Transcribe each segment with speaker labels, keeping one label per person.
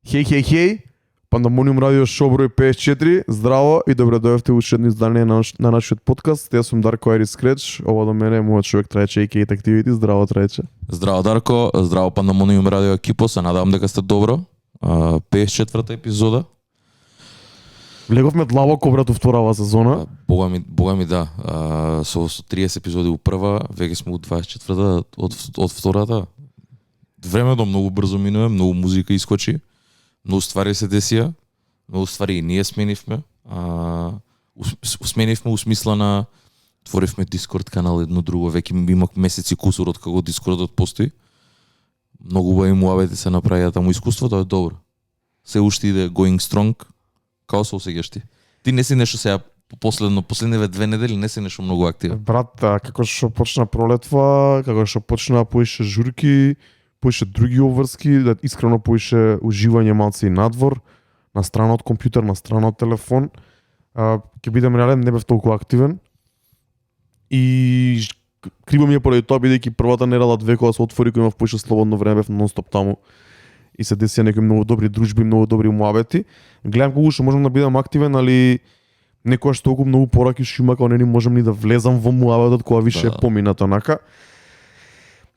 Speaker 1: Хей, Пандамониум радио шоу број 54. Здраво и добре дојавте уште едно издание на нашиот подкаст. Јас сум Дарко Айрис Скреч, ова до мене е мојот човек Трајче и Кейт Активити. Здраво Трајче.
Speaker 2: Здраво Дарко, здраво Пандамониум радио екипо, се надевам дека сте добро. 54-та епизода.
Speaker 1: Влеговме длабоко брат во вторава сезона.
Speaker 2: Бога ми да. Со 30 епизоди у прва, веќе сме у 24-та од втората. Времето многу брзо минува, многу музика искочи. Многу ствари се десија, многу ствари и ние сменивме. Сменивме у смисла на творивме Дискорд канал едно друго, веќе имак месеци кусор од како Дискордот постои. Многу убави муабети се направија таму, искуството е добро. Се уште иде going strong. Како се осеќаш ти? Ти не си нешто сега последниве 2 недели не си нешто многу активен.
Speaker 1: Брат, како што почна пролетва, како што почна поише журки, поише други обврски, да искрено поише уживање малци и надвор, на страна од компјутер, на страна од телефон. Ќе бидам реален, не бев толку активен. И криво ми е поради тоа, бидејќи првата недела 2 кога се отвори, кога имав поише слободно време, бев нонстоп таму. И се десија некои многу добри дружби, многу добри муабети. Гледам колку што можам да бидам активен, али некогаш толку многу пораки што има кога не можам ни да влезам во муабетот кога више поминато онака.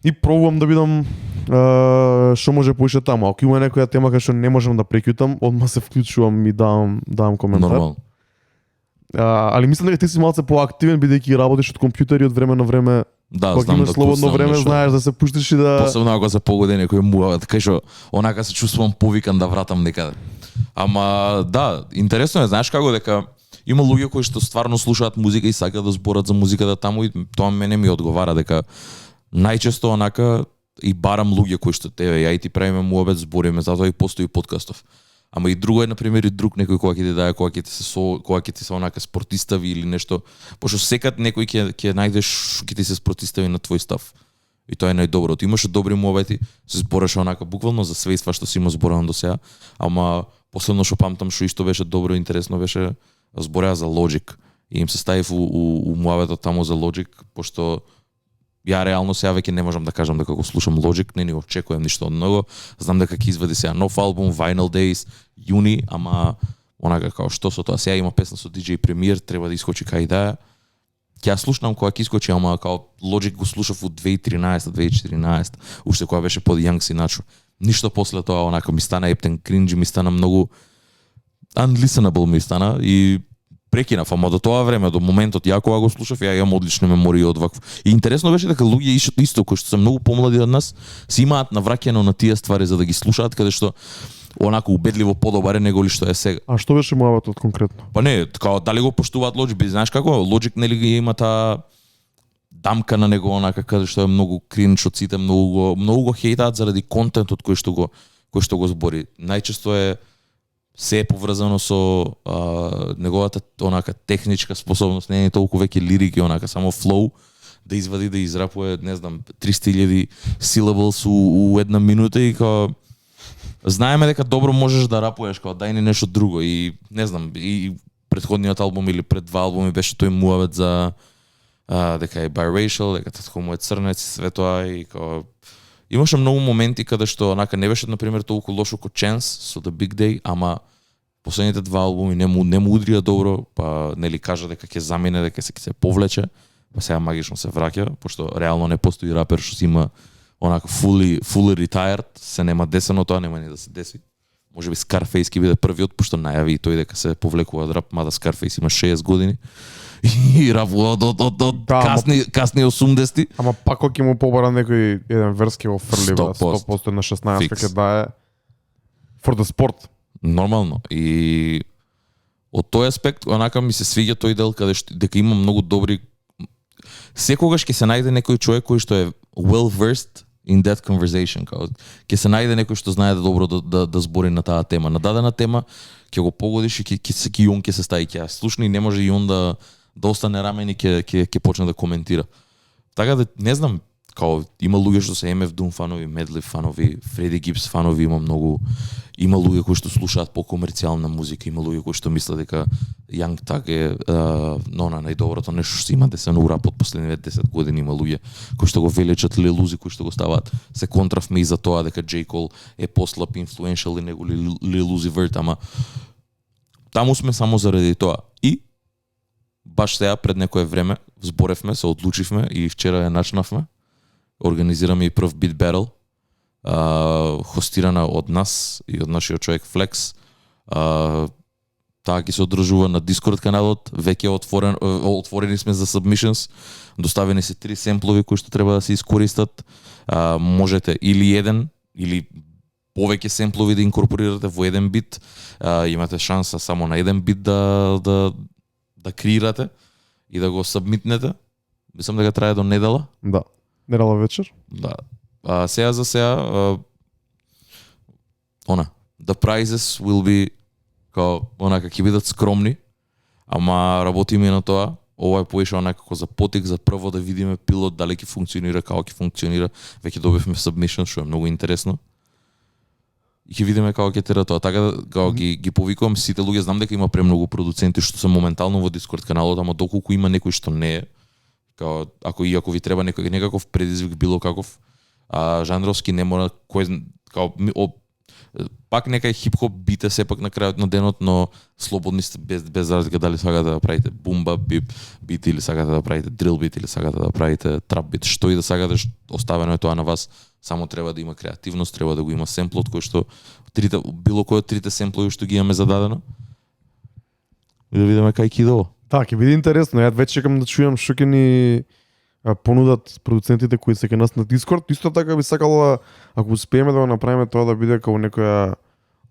Speaker 1: И пробувам да видам што може поише таму. Ако има некоја тема кај што не можам да прекјутам, одма се вклучувам и давам коментар.
Speaker 2: Нормално.
Speaker 1: Али мислам дека ти си малце поактивен бидејќи работиш од компјутери од време на време.
Speaker 2: Да,
Speaker 1: кога
Speaker 2: знам
Speaker 1: имаш
Speaker 2: да
Speaker 1: слободно време, знаеш да се пуштиш и да
Speaker 2: посебно ако се погоди некој муабет, кај што онака се чувствувам повикан да вратам некаде. Ама да, интересно е, знаеш како дека има луѓе кои што стварно слушаат музика и сакаат да зборат за музиката таму и тоа мене ми одговара дека најчесто онака и барам луѓе кои што ја и ти правиме муабет, збориме, затоа и постои подкастов. Ама и друго е на пример и друг некој кога ќе ти даде, кога ќе ти се онака спортистави или нешто, пошто секад некој ќе најдеш ќе ти се спортистави на твој став. И тоа е најдоброто. Имаше добри муабети, се збореше онака буквално за све што си има зборено до сега, ама последно што памтам што исто беше добро и интересно беше збореа за Logic. И им се ставив у муабетот таму за Logic, пошто ја реално сега веќе не можам да кажам дека го слушам Logic, не ни очекувам ништо од него. Знам дека ќе извади сега нов албум, Vinyl Days, јуни, ама онака као што со тоа. Сега има песна со DJ Premier, треба да искочи кај да. Ќе ја слушнам кога ќе искочи, ама као Logic го слушав у 2013, 2014, уште кога беше под Young Sinatra. Ништо после тоа онака ми стана ептен кринџ, ми стана многу unlistenable ми стана и прекинав, ама до тоа време, до моментот ја кога го слушав, ја имам одлични мемории од вакво. И интересно беше дека луѓе исто кои што се многу помлади од нас, си имаат навраќање на тие ствари за да ги слушаат, каде што онако убедливо подобар е него ли што е сега.
Speaker 1: А што беше муабетот конкретно?
Speaker 2: Па не, така дали го поштуваат Logic, знаеш како? Logic нели ги има таа дамка на него онака каде што е многу кринч од сите, многу го хейтаат заради контентот кој што го збори. Најчесто е се е поврзано со неговата онака техничка способност, не е толку веќе лирики, онака само флоу, да извади, да израпува, не знам, 300,000 syllables у една минута и као знаеме дека добро можеш да рапуеш, као дај ни нешто друго и не знам, и претходниот албум или пред 2 албуми беше тој муабет за дека е biracial, дека татко му е црнец и све тоа и као имаше многу моменти каде што онака не беше на пример толку лошо како Chance со The Big Day, ама последните 2 албуми не му удрија добро, па нели кажа дека ќе замине, дека ќе се повлече, па сега магично се враќа, пошто реално не постои рапер што си има онака fully retired, се нема десено тоа, нема ни да се деси. Можеби Scarface ќе биде првиот, пошто најави и тој дека се повлекува од рап, мада Scarface има 60 години. И рапува од касни 80-ти.
Speaker 1: Ама пак ќе му побара некој еден верски во фрли, 100% на 16 ќе дае for the sport.
Speaker 2: Нормално. И од тој аспект, онака ми се свиѓа тој дел каде дека има многу добри. Секогаш ќе се најде некој човек кој што е well versed in that conversation, као ќе се најде некој што знае да добро да збори на таа тема. На дадена тема ќе го погодиш и ќе он ќе се стави, ќе слушне и не може и он да остане рамен и ќе почне да коментира. Така да не знам, као има луѓе што се MF Doom фанови, Medley фанови, Freddie Gibbs фанови, има луѓе кои што слушаат по-комерцијална музика, има луѓе кои што мислат дека Young Thug е на најдоброто нешто што има десен ура под последните 10 години, има луѓе кои што го величат Lil Uzi, кои што го ставаат. Се контравме и за тоа дека J. Cole е послаб инфлуеншал и него Lil Uzi Vert, ама таму сме само заради тоа. И баш сега пред некое време зборевме, се одлучивме и вчера ја начнавме. Организираме и прв бит батл, хостирана од нас и од нашиот човек Flex. Таа ќе се одржува на Discord каналот, веќе отворени сме за submissions, доставени се 3 семплови кои што треба да се искористат. Можете или еден, или повеќе семплови да инкорпорирате во еден бит. Имате шанса само на еден бит да креирате и да го сабмитнете. Мислам дека трае до недела.
Speaker 1: Да. Недела вечер.
Speaker 2: Да. Сега за сега the prizes will be ќе бидат скромни, ама работиме на тоа. Ова е поиша некако за потик, за прво да видиме пилот дали ќе функционира, како ќе функционира. Веќе добивме submission, што е многу интересно. И ќе видиме како ќе тера тоа. Така како ги повикувам сите луѓе, знам дека има премногу продуценти што се моментално во Discord каналот, ама доколку има некој што не е, ако ви треба некаков предизвик било каков, жанровски не мора пак нека е хип-хоп бите сепак на крајот на денот, но слободни сте без разлика дали сакате да правите бумба бит или сакате да правите дрил бит или сакате да правите трап бит, што и да сакате, оставено е тоа на вас. Само треба да има креативност, треба да го има семплот кој што било кој од трите семплови што ги имаме зададено. И да видиме кај ќе идува.
Speaker 1: Да, ќе биде интересно. Ја веќе чекам да чујам што ќе ни понудат продуцентите кои се кај нас на Discord. Исто така би сакала, ако успееме да го направиме тоа да биде како некоја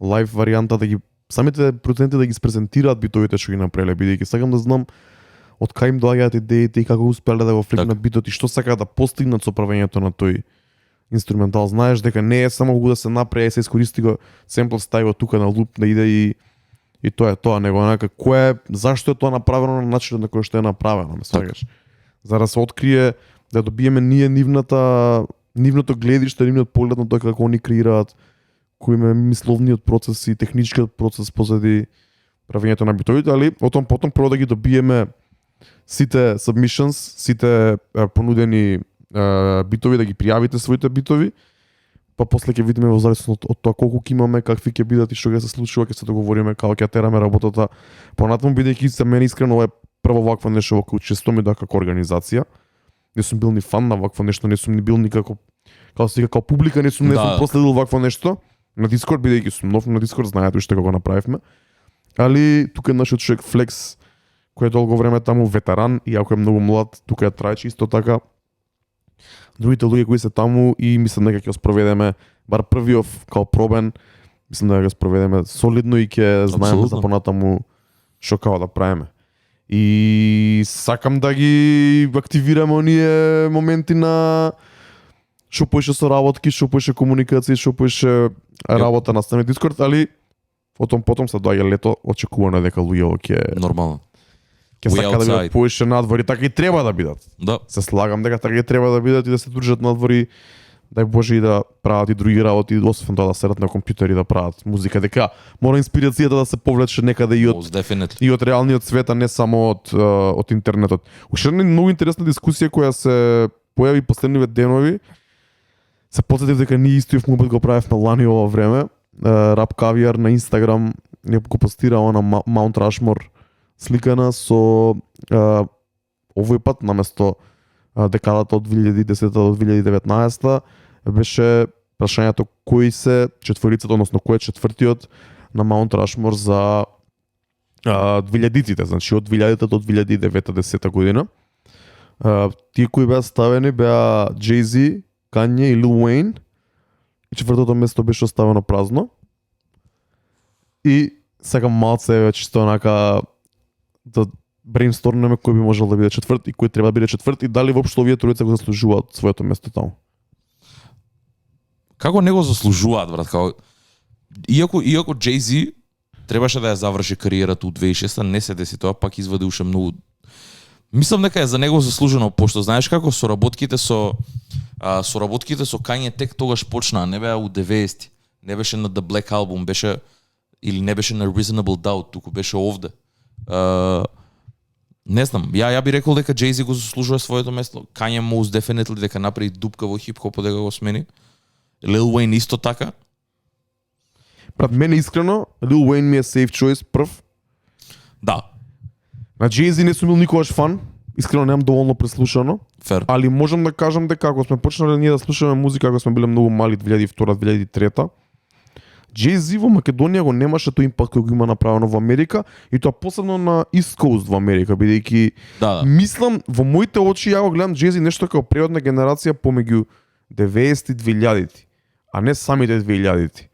Speaker 1: лайв варијанта, да ги самите продуценти да ги презентираат битовите што ги направиле, бидејќи сакам да знам од кај им доаѓаат идеите и како успеале да го флекнат битот и што сакаат да постигнат со правењето на тој инструментал. Знаеш дека не е само го да се направи и се искористи го семпл, стави го тука на луп да иде и тоа е тоа, него зашто е тоа направено на начинот на кој што е направено, ме сваѓаш. За да се открие, да добиеме ние нивното гледиште, нивниот поглед на тоа како они креираат, кој е мисловниот процес и техничкиот процес позади правењето на битовите, али потом прво да ги добиеме сите submissions, сите понудени битови, да ги пријавите своите битови, па после ќе видиме во зависност од тоа колку ќе имаме, какви ќе бидат и што ќе се случува, ќе се договориме како ќе тераме работата понатаму, бидејќи за мене искрено ова е прво вакво нешто во кој често ми како организација. Не сум бил ни фан на вакво нешто, не сум ни бил никако како публика, не сум проследил вакво нешто на Discord, бидејќи сум нов на Discord, знаете уште како го направивме. Али тука е нашиот човек Flex, кој е долго време таму, ветеран, и ако е многу млад, тука е Трајче исто така. Другите луѓе кои се таму и мислам дека ќе го спроведеме бар првиот као пробен, мислам дека ќе го спроведеме солидно и ќе знаеме за понатаму што као да правиме. И сакам да ги активираме оние моменти на што поише со работки, што поише комуникација, што поише работа на самиот Discord, али потом се доаѓа лето, очекувано дека луѓе ќе
Speaker 2: нормално.
Speaker 1: Ќе сака да бидат поише надвор и така и треба да бидат.
Speaker 2: Да.
Speaker 1: Се слагам дека така и треба да бидат и да се држат надвори, дај Боже и да прават и други работи, освен тоа да седат на компјутери да прават музика, дека мора инспирацијата да се повлече некаде и од реалниот свет, а не само од интернетот. Уште една многу интересна дискусија која се појави последниве денови. Се потсетив дека ние истиот мобил го правевме лани ова време. Рап Кавиар на Инстаграм не го постира на Маунт Рашмор сликана со овој пат наместо декадата од 2010 до 2019 беше прашањето кои се четворицата, односно кој е четвртиот на Маунт Рашмор за 2000-тите, значи од 2000 до 2009-10 година. Тие кои беа ставени беа Jay-Z, Kanye и Lil Wayne. И четвртото место беше оставено празно. И сакам малце чисто онака да брейнстормнеме кој би можел да биде четврт и кој треба да биде четврт и дали воопшто овие тројца го заслужуваат своето место таму.
Speaker 2: Како не го заслужуваат, брат, како иако Jay-Z требаше да ја заврши кариерата у 2006, не се деси тоа, пак извади уште многу Мислам дека е за него заслужено, пошто знаеш како соработките со Kanye тек тогаш почнаа, не беа у 90-ти. Не беше на The Black Album, беше или не беше на Reasonable Doubt, туку беше овде. Не знам, ја би рекол дека Jay-Z го заслужува своето место. Kanye most definitely дека направи дупка во хип-хопот дека го смени. Lil Wayne исто така.
Speaker 1: Брат, мене искрено, Lil Wayne ми е safe choice прв.
Speaker 2: Да.
Speaker 1: На Jay-Z не сум бил никогаш фан. Искрено немам доволно преслушано.
Speaker 2: Фер.
Speaker 1: Али можам да кажам дека ако сме почнале ние да слушаме музика кога сме биле многу мали 2002-2003, Jay-Z во Македонија го немаше тој импакт кој го има направено во Америка и тоа посебно на East Coast во Америка, бидејќи
Speaker 2: Да.
Speaker 1: мислам во моите очи ја го гледам Jay-Z нешто како преодна генерација помеѓу 90-ти 2000-ти, а не самите 2000-ти.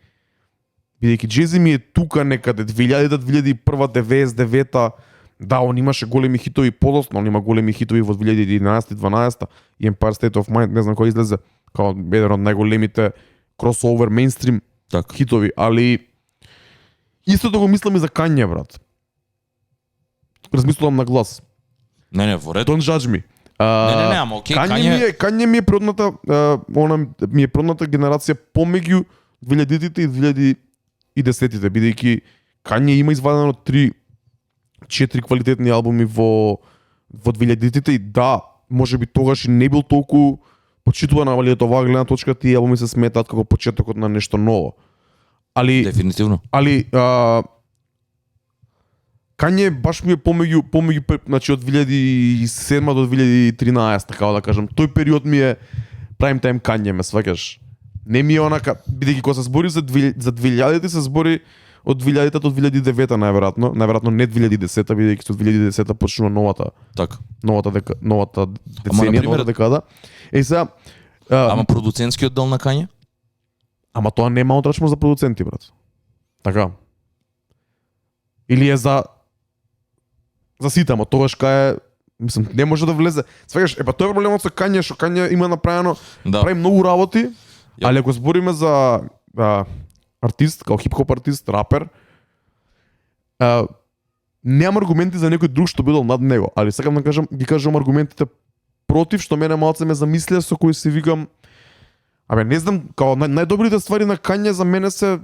Speaker 1: Бидејќи Jay-Z ми е тука некаде 2000-та, 2001-та, 99-та. Да, он имаше големи хитови подоцна, он има големи хитови во 2011-12 и Empire State of Mind, не знам кој излезе како еден од најголемите кросовер мејнстрим
Speaker 2: Така.
Speaker 1: хитови, али истото го мислам и за Kanye, брат. Размислувам на глас.
Speaker 2: Не, во ред.
Speaker 1: Don't judge me.
Speaker 2: Не, ама окей,
Speaker 1: Kanye ми е природната, она ми е природната генерација помеѓу 2000-тите и 2010-тите, бидејќи Kanye има извадено 3-4 квалитетни албуми во 2000-тите и да, можеби тогаш и не бил толку почитуван, али од оваа гледна точка тие албуми се сметаат како почетокот на нешто ново.
Speaker 2: Дефинитивно.
Speaker 1: Kanye баш ми е помеѓу значи од 2007 до 2013, така да кажам. Тој период ми е prime time Kanye, ме сваќаш. Не ми е онака, бидејќи кога се збори за 2000-ти се збори од 2000-та до 2009-та најверојатно не 2010-та, бидејќи со 2010-та почнува новата
Speaker 2: Така.
Speaker 1: деценија,
Speaker 2: например,
Speaker 1: новата декада. Сега
Speaker 2: Ама продуцентскиот дел на Kanye?
Speaker 1: ама тоа нема отрачмо за продуценти, брат. Така. Или е за сите, ама тогаш кај мислам не може да влезе. Свегаш, па тоа е проблемот со Kanye, што Kanye има направено,
Speaker 2: Да.
Speaker 1: прави многу работи,
Speaker 2: Ја.
Speaker 1: али ако збориме за артист, као хип-хоп артист, рапер, немам аргументи за некој друг што бидел над него, али сакам да кажам, ги кажам аргументите против, што мене малце ме замислија, со кои си викам, не знам, као најдобрите ствари на Kanye за мене се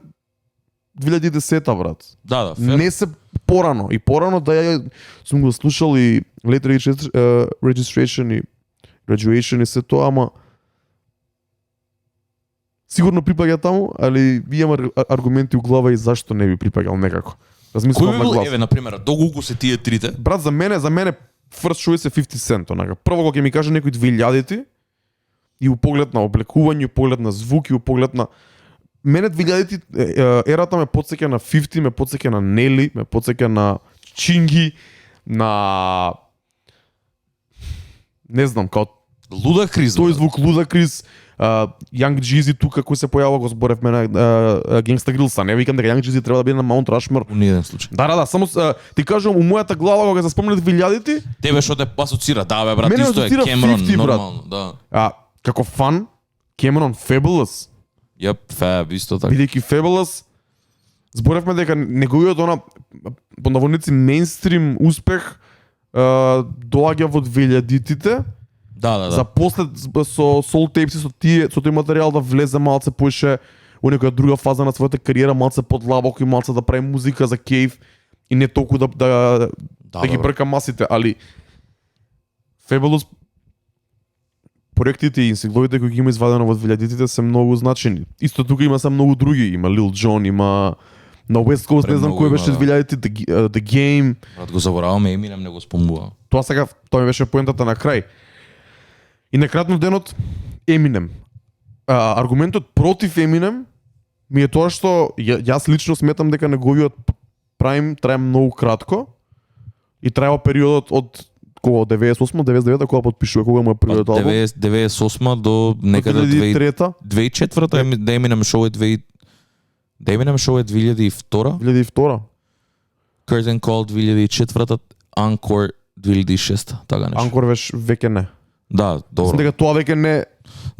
Speaker 1: 2010-та, брат.
Speaker 2: Да, фер.
Speaker 1: Не се порано. И порано да ја сум го слушал и Late Registration и Graduation и се тоа, ама сигурно припаѓа таму, али ви имам аргументи у глава и зашто не би припаѓал некако. Размислувам
Speaker 2: Кој
Speaker 1: на
Speaker 2: би бил,
Speaker 1: глас.
Speaker 2: еве, например, доколку се тие трите?
Speaker 1: Брат, за мене first choice е 50 Cent, онака. Прво кога ќе ми каже некој 2000-ти и у поглед на облекување, у поглед на звуки, у поглед на мене 2000-ти ерата ме потсеќа на 50, ме потсеќа на Нели, ме потсеќа на Чинги, на не знам, као
Speaker 2: Ludacris.
Speaker 1: тој звук Ludacris, Young Jeezy тука кој се појавува, го зборевме на Gangsta Grillsa. Не викам дека Young Jeezy треба да биде на Mount Rushmore.
Speaker 2: У ниеден случај.
Speaker 1: Да, само ти кажувам у мојата глава кога се спомнет 2000-ти,
Speaker 2: Тебе што те асоцира, да бе брат,
Speaker 1: Мене
Speaker 2: исто е
Speaker 1: асоцира
Speaker 2: Cameron,
Speaker 1: 50, брат.
Speaker 2: нормално, да.
Speaker 1: како фан, Cameron Fabulous,
Speaker 2: Јап, Fab, исто така.
Speaker 1: бидејќи Fabulous зборевме дека неговиот она по наводници мејнстрим успех доаѓа во 2000-тите.
Speaker 2: Да.
Speaker 1: За после со Soul Tapes со тој материјал да влезе малце поише у некоја друга фаза на својата кариера, малце подлабоко и малце да прави музика за кејф и не толку да ги брка масите, али Fabulous проектите и инсингловите кои ги има извадено во 2000-тите се многу значени. Исто тука има се многу други, има Lil Jon, има на West Coast, не знам
Speaker 2: Премногу
Speaker 1: кој беше
Speaker 2: има,
Speaker 1: 2000-тите, The Game.
Speaker 2: Брат, го забораваме, Eminem не го спомнува.
Speaker 1: Тоа ми беше поентата на крај. И на кратно денот Eminem. Аргументот против Eminem ми е тоа што јас лично сметам дека неговиот прайм трае многу кратко и траева периодот од кога 98 99 кога потпишува, кога му е првиот албум.
Speaker 2: 98 до некаде
Speaker 1: 2003
Speaker 2: 2004-та, да Eminem шоу е 2002,
Speaker 1: 2002
Speaker 2: Curtain Call 2004-та, Encore 2006-та, така нешто.
Speaker 1: Анкор веќе не.
Speaker 2: Да,
Speaker 1: Мислам
Speaker 2: добро.
Speaker 1: дека тоа веќе не.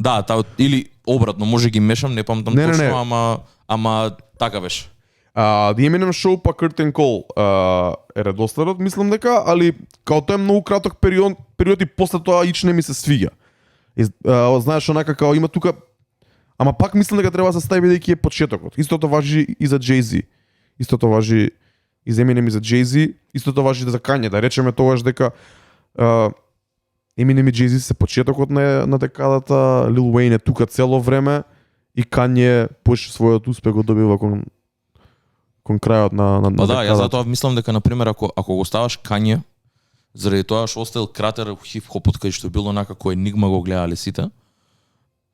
Speaker 2: Да, или обратно, може ги мешам, не памтам
Speaker 1: Не,
Speaker 2: точно,
Speaker 1: не.
Speaker 2: ама така беше.
Speaker 1: The Eminem Show па Curtain Call е редоследот, мислам дека, али као тоа е многу краток период и после тоа ич не ми се свиѓа. Знаеш, онака као има тука, ама пак мислам дека треба да се стави бидејќи е почетокот. Истото важи и за Jay-Z. Истото важи и за Eminem и за Jay-Z. Истото важи за Kanye. Да речеме тогаш дека Eminem и Jay-Z се почетокот на декадата, Lil Wayne е тука цело време и Kanye пош својот успех го добива кон крајот на
Speaker 2: Па да,
Speaker 1: декадата.
Speaker 2: јас затоа мислам дека на пример ако го ставаш Kanye, заради тоа што оставил кратер хип-хопот кај што било некако енигма го гледале сите,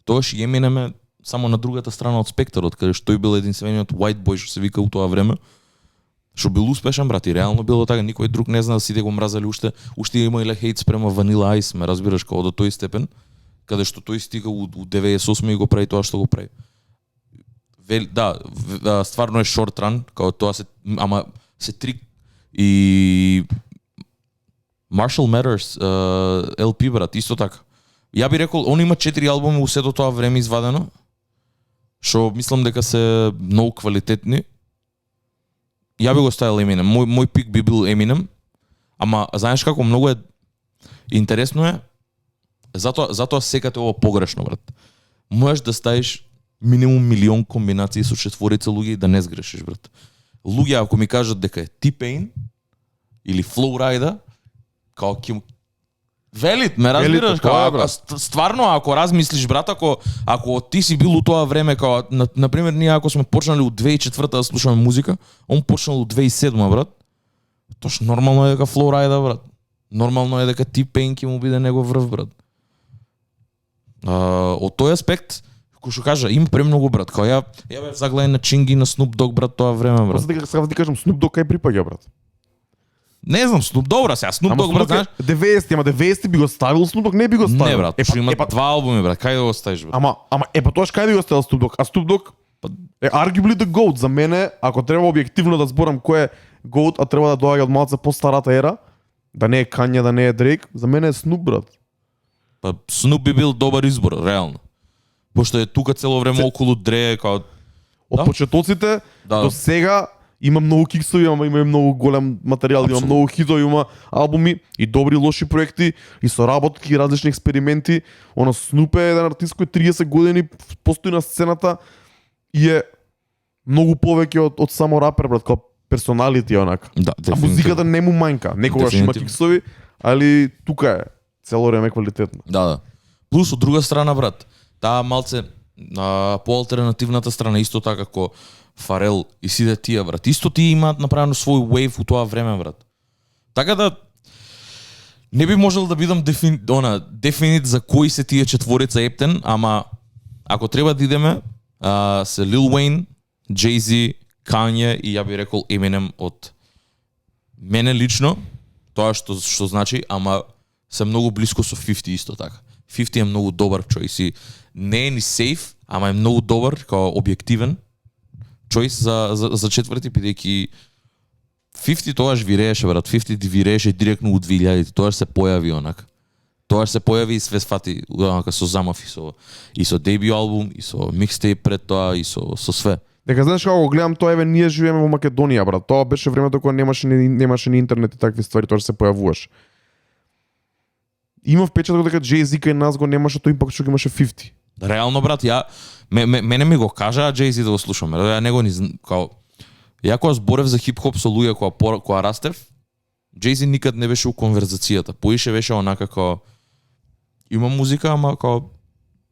Speaker 2: тогаш и Eminem е само на другата страна од спектарот, каде што тој бил единствениот white boy што се вика у тоа време, што бил успешен, брат, и реално било така, никој друг не знае, сите го мразели уште имале хейт спрема Vanilla Ice, ме разбираш, како до тој степен, каде што тој стига у 98 и го прави тоа што го прави. Стварно е short run, како тоа се трик и Marshall Mathers LP, брат, исто така. Ја би рекол, он има 4 албуми у сето тоа време извадено, што мислам дека се многу квалитетни. Ја би го ставил Eminem. Мој пик би бил Eminem. Ама знаеш како многу е интересно е, затоа секате ова погрешно, брат. Можеш да ставиш минимум милион комбинации со четворица луѓе и да не сгрешиш, брат. Луѓе ако ми кажат дека е T-Pain или Flow Rida, као ќе велит, ме разбираш, стварно ако размислиш, брат, ако ти си бил у тоа време, као на пример ние ако сме почнали у 2004 да слушаме музика, он почнал у 2007, брат. Тош нормално е дека Flow Rida, брат. Нормално е дека T-Pain ќе му биде негов врв, брат. Од тој аспект, кој што кажа, има премногу, брат. Као ја бев загледен на Чинги, на Snoop Dogg, брат, тоа време, брат.
Speaker 1: Сега да ти кажам, Snoop Dogg кај припаѓа, брат.
Speaker 2: Не знам, Snoop добра сега, Snoop Dogg, брат, знаеш?
Speaker 1: 90 би го ставил, Snoop Dogg не би го ставил.
Speaker 2: Не, брат, што има два албуми, брат, кај да го ставиш, брат?
Speaker 1: Ама па тоа кај би го ставил Snoop Dogg? А Snoop Dogg е arguably the GOAT. За мене, ако треба објективно да зборам кој е GOAT, а треба да доаѓа од малце по-старата ера, да не е Kanye, да не е Drake, за мене е Snoop, брат.
Speaker 2: Па Snoop би бил добар избор, реално. Пошто е тука цело време околу Dre, као...
Speaker 1: Од почетоците до сега има многу киксови, има и многу голем материјал, има многу хитови, има албуми и добри и лоши проекти и соработки и различни експерименти. Она Snoop е еден артист кој 30 години постои на сцената и е многу повеќе од само рапер, брат, као персоналити онака.
Speaker 2: Да,
Speaker 1: а музиката не му мањка. Некогаш има киксови, али тука е цело време квалитетно.
Speaker 2: Да. Плюс од друга страна, брат, таа малце по алтернативната страна исто така како Фарел и сите тие, брат. Исто тие имаат направено свој wave у тоа време, брат. Така да не би можел да бидам дефинит за кои се тие четворица ептен, ама ако треба да идеме се Lil Wayne, Jay-Z, Kanye и ја би рекол Eminem од мене лично, тоа што значи, ама се многу блиско со 50 исто така. 50 е многу добар чојс и не е ни сейф, ама е многу добар, као објективен чојс за четврти, бидејќи 50 тогаш вирееше, брат. 50 вирееше директно у 2000-ти. Тогаш се појави онака. Тогаш се појави и све сфати онака со замав и со дебют албум, и со микстейп пред тоа, и со све.
Speaker 1: Дека знаеш како го гледам тоа, еве ние живееме во Македонија, брат. Тоа беше времето кога немаше ни интернет и такви ствари, тоа се појавуваш. Има впечаток дека Jay-Z кај нас го немаше тој импакт што го имаше 50.
Speaker 2: Реално, брат, мене ми го кажа Jay-Z да го слушам. Ја него ни као ја кога зборев за хип-хоп со луѓе кога растев, Jay-Z никад не беше у конверзацијата. Поише беше онака као има музика, ама као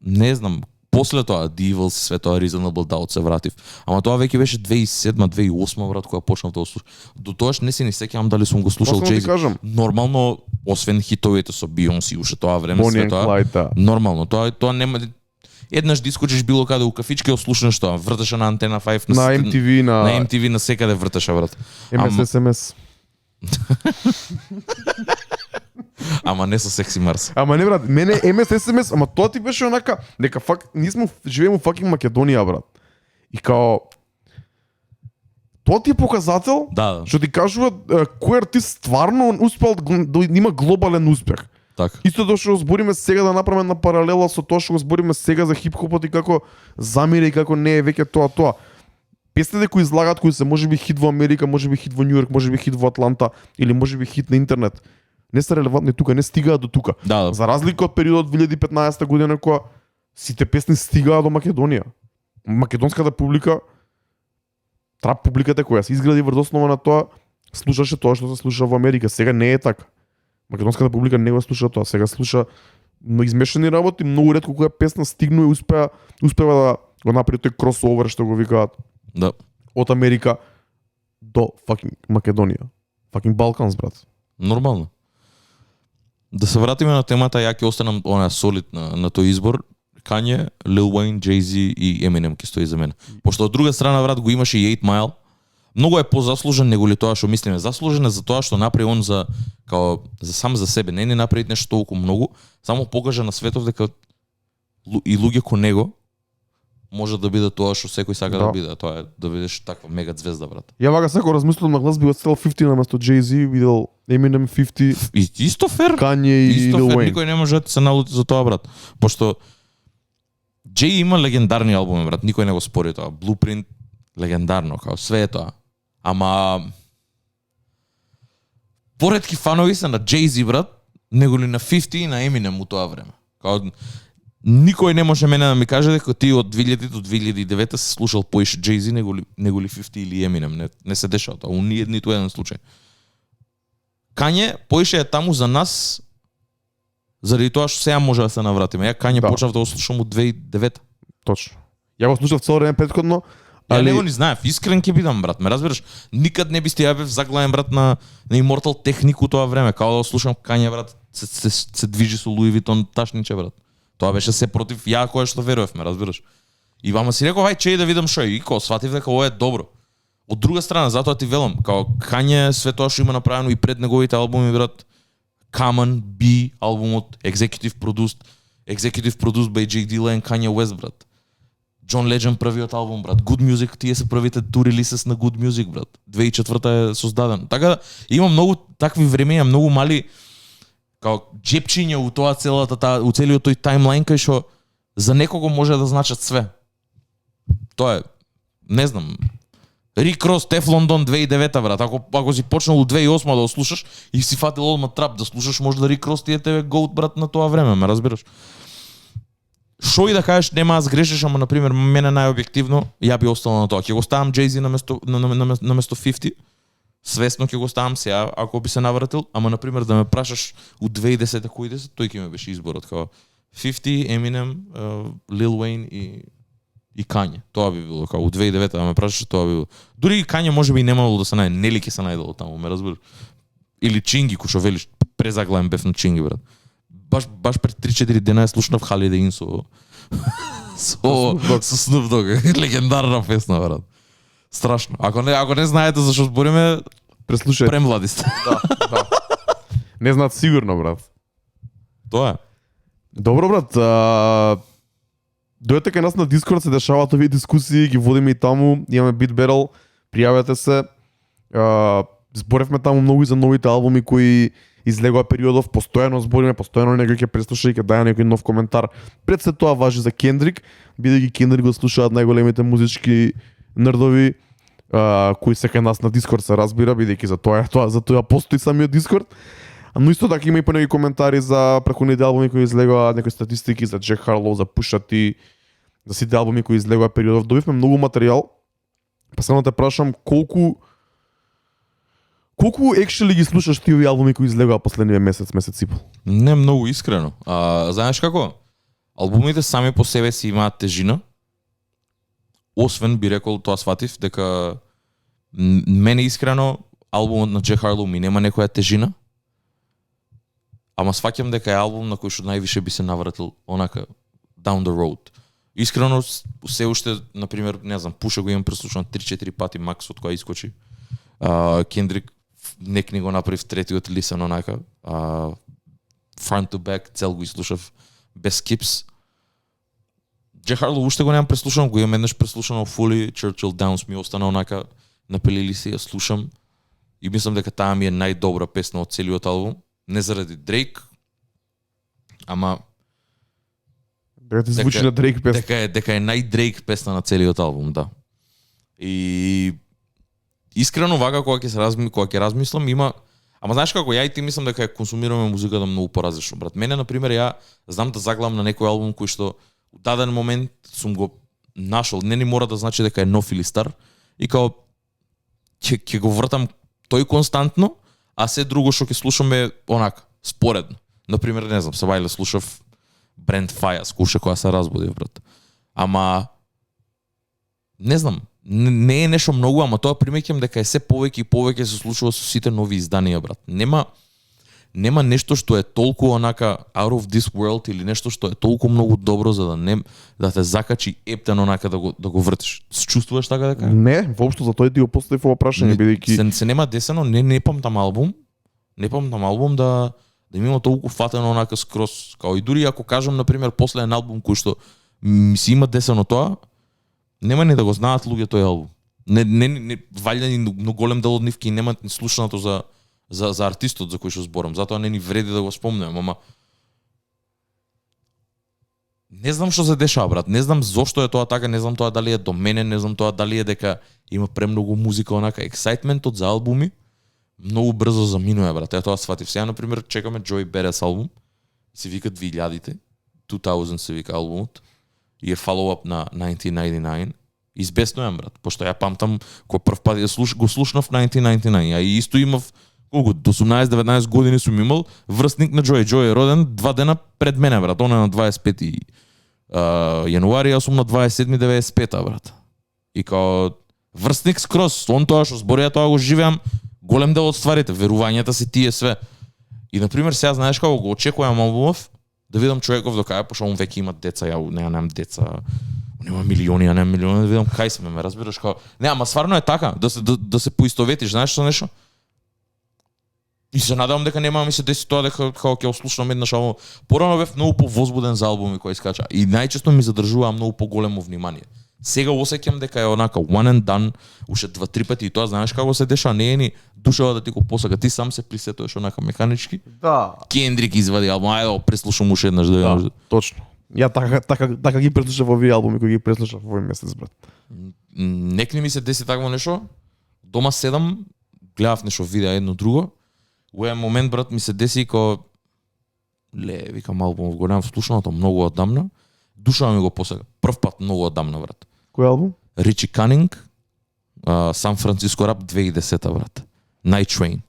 Speaker 2: не знам, после тоа The Evils и све тоа Reasonable Doubt се вратив. Ама тоа веќе беше 2007-2008, брат, кога почнав да го слушам. До тоаш не се ни сеќавам дали сум го слушал Jay-Z. Нормално, освен хитовите со Beyoncé уште тоа време, све тоа. Нормално, тоа нема. Еднаш дискочиш било каде у кафички, ослушнеш тоа, врташе на Антена 5
Speaker 1: на MTV,
Speaker 2: на MTV на секаде врташе, брат.
Speaker 1: SMS.
Speaker 2: Ама не со Секси Марс.
Speaker 1: Ама не, брат, мене SMS, ама тоа ти беше онака, дека факт ние живееме во факинг Македонија, брат. И као тоа ти е показател што ти кажува кој артист стварно успел да има глобален успех.
Speaker 2: Така.
Speaker 1: Исто тоа што збориме сега да направиме на паралела со тоа што го збориме сега за хип-хопот и како замира и како не е веќе тоа. Песните кои излагаат, кои се можеби хит во Америка, можеби хит во Њу Јорк, можеби хит во Атланта или можеби хит на интернет, не се релевантни тука, не стигаат до тука.
Speaker 2: Да.
Speaker 1: За разлика од периодот 2015 година кога сите песни стигаат до Македонија. Македонската публика, трап публиката која се изгради врз основа на тоа, слушаше тоа што се слуша во Америка. Сега не е така. Македонската публика не го слуша тоа, сега слуша измешани работи, многу ретко која песна стигнува и успева да го направи тој кросовер што го викаат
Speaker 2: Да.
Speaker 1: од Америка до fucking Македонија. Fucking Балканс, брат.
Speaker 2: Нормално. Да се вратиме на темата, ја ќе останам она солид на тој избор. Kanye, Lil Wayne, Jay-Z и Eminem ќе стои за мене. Пошто од друга страна, брат, го имаше и 8 Mile. Многу е позаслужен него ли тоа што мислиме. Заслужен е за тоа што направи он за сам за себе. Не направи нешто толку многу, само покажа на светов дека и луѓе ко него може да биде тоа што секој сака да биде. Тоа е да бидеш таква мега звезда, брат.
Speaker 1: Ја вака секој размислувам на глас би отстел 50 наместо Jay-Z, видел Eminem 50.
Speaker 2: Исто фер.
Speaker 1: Kanye и Lil Wayne.
Speaker 2: Никој не може да се налути за тоа, брат. Пошто Jay има легендарни албуми, брат. Никој не го спори тоа. Blueprint легендарно, као све е тоа. Ама поретки фанови се на Jay-Z, брат, него ли на 50 и на Eminem у тоа време. Као никој не може мене да ми каже дека ти од 2000 до 2009 се слушал поише Jay-Z него ли 50 или Eminem. Не се дешава тоа. У ниту еден случај. Kanye поише е таму за нас заради тоа што сега може да се навратиме. Ја Kanye почнав да го слушам од 2009.
Speaker 1: Точно. Ја го слушав цело време претходно.
Speaker 2: Ја не го ни знаев, искрен ќе бидам, брат, ме разбираш? Никад не би сте јавев заглавен, брат, на Immortal Technique у тоа време, као да слушам Kanye, брат, се движи со Louis Vuitton ташниче, брат. Тоа беше се против ја кое што верував, ме разбираш? И вама си реков, ај чеј да видам шо е, и као сватив дека ова е добро. Од друга страна, затоа ти велам, као Kanye све тоа што има направено и пред неговите албуми, брат, Common, B, албумот, Executive Produced by J. Dilla and Kanye West, брат. John Legend правиот албум, брат. Good Music, тие се правите two releases на Good Music, брат. 2004 е создаден. Така да, има многу такви времења, многу мали као джепчиња у тоа у целиот тој таймлайн кај што за некого може да значат све. Тоа е, не знам, Rick Ross, Teflon Don 2009, брат. Ако си почнал од 2008 да го слушаш и си фатил одма трап да слушаш, може да Rick Ross ти е тебе GOAT, брат, на тоа време, ме разбираш? Шо и да кажеш, нема аз грешиш, ама например мене најобјективно, ја би остал на тоа. Ќе го ставам Jay-Z на место 50. Свесно ќе го ставам сега, ако би се навратил, ама например да ме прашаш од 2010 кој 10, тој ќе ме беше изборот као 50, Eminem, Lil Wayne и Kanye. Тоа би било као од 2009 да ме прашаш, тоа би било. Дури и Kanye можеби и немало да се најде, нели ќе се најдело таму, ме разбираш? Или Чинги, кој што велиш, презаглавен бев на Чинги, брат. Баш пред 3-4 дена ја слушнав Holiday Inn со Snoop Dogg. Легендарна песна, брат. Страшно. Ако не знаете зашо збориме,
Speaker 1: преслушајте.
Speaker 2: Премлади сте.
Speaker 1: Да. Не знаат сигурно, брат.
Speaker 2: Тоа е.
Speaker 1: Добро, брат. Дојдете кај нас на Discord, се дешаваат овие дискусии, ги водиме и таму, имаме Beat Battle, пријавете се. Зборевме таму многу и за новите албуми кои излегува периодов, постојано збориме, постојано некој ќе преслуша и ќе даде некој нов коментар. Пред се тоа важи за Кендрик, бидејќи Кендрик го слушаат најголемите музички нердови, кои се кај нас на Discord се разбира, бидејќи за тоа постои самиот Discord. Но исто така има и понеки коментари за претходните албуми кои излегува, некои статистики за Джек Харлоу, за Pusha T, за сите албуми кои излегува периодов. Добивме многу материјал. Па само те прашам колку actually ги слушаш ти овие албуми кои излегува последниот месец и пол?
Speaker 2: Не многу искрено. Знаеш како? Албумите сами по себе си имаат тежина. Освен би рекол, тоа сватив дека мене искрено албумот на Джек Харлоу ми нема некоја тежина. Ама сваќам дека е албум на кој што највише би се навратил онака down the road. Искрено се уште, например, не знам, Пуша го имам преслушан 3-4 пати макс од која искочи. Кендрик нек ни го направи в третиот лисен онака. Front to back цел го изслушав без скипс. Джек Харлоу уште го немам преслушано, го имам еднаш преслушано fully. Churchill Downs ми остана онака на плейлист ја слушам и мислам дека таа ми е најдобра песна од целиот албум. Не заради Дрейк, ама
Speaker 1: Дека ти звучи на Дрейк песна.
Speaker 2: Дека е нај Дрейк песна на целиот албум, да. И искрено вака кога ќе размислам има. Ама знаеш како, ја и ти мислам дека ја консумираме музиката многу поразлично, брат. Мене, например, ја знам да заглавам на некој албум кој што у даден момент сум го нашол, не ни мора да значи дека е нов или стар, и као ќе го вртам тој константно, а се друго што ќе слушаме онака, споредно. Например, не знам, сабајле слушав Brent Faiyaz, куша која се разбудив, брат. Ама не знам, не е нешто многу, ама тоа примеќам дека е се повеќе и повеќе се случува со сите нови изданија, брат. Нема нешто што е толку онака out of this world или нешто што е толку многу добро за да те закачи ептен онака да го вртиш. Се чувствуваш така дека?
Speaker 1: Не, воопшто за тој ти го поставив ова прашање бидејќи
Speaker 2: се нема десено, не памтам албум. Не памтам албум да ми има толку фатено онака скрос, као и дури ако кажам на пример последен албум кој што ми си има десено тоа, нема ни да го знаат луѓе тој албум. Не валја ни но голем дел од нив ки немаат ни слушнато за артистот за кој што зборам. Затоа не ни вреди да го спомнеме, ама не знам што се дешава, брат. Не знам зошто е тоа така, не знам тоа дали е до мене, не знам тоа дали е дека има премногу музика, онака ексајтментот за албуми многу брзо заминува, брат. Ја тоа сватив. Сега на пример чекаме Joey Badass албум. Се вика 2000-те. 2000 се вика албумот. И е follow-up на 1999. Избеснувам, брат, пошто ја памтам кој прв пат го слушнав 1999, а и исто имав колку до 18-19 години сум имал врсник на Joey. Joey е роден 2 дена пред мене, брат. Он е на 25 јануари, јас сум на 27-95, брат. И као врсник скрос, он тоа што збори, ја тоа го живеам, голем дел од стварите, верувањата се тие све. И на пример сега знаеш како го очекувам албумов, да видам човеков до кај, пошто он веќе има деца, ја немам деца. Нема милиони, а не милиони, да видам кај сме, ме разбираш како. Не, ама стварно е така, да се поистоветиш, знаеш што нешто? И се надевам дека нема ми се деси тоа дека ќе ослушнам еднаш албум. Порано бев многу повозбуден за албуми кои скача и најчесто ми задржуваа многу поголемо внимание. Сега осеќам дека е онака one and done, уште 2-3 пати и тоа знаеш како се деша, не е ни душава да ти го посака, ти сам се присетуваш онака механички.
Speaker 1: Да.
Speaker 2: Кендрик извади албум, ајде преслушам уште еднаш да видам.
Speaker 1: Точно. Ја така ги преслушав овие албуми кои ги преслушав овој месец, брат.
Speaker 2: Некни ми се деси такво нешто. Дома 7 гледав нешто видео едно друго. У еден момент, брат, ми се деси ко викам албумов го немам слушнато многу одамна. Душа ми го посака. Прв пат многу одамна, брат.
Speaker 1: Кој албум?
Speaker 2: Ричи Канинг, Сан Франциско рап 2010, брат. Night Train.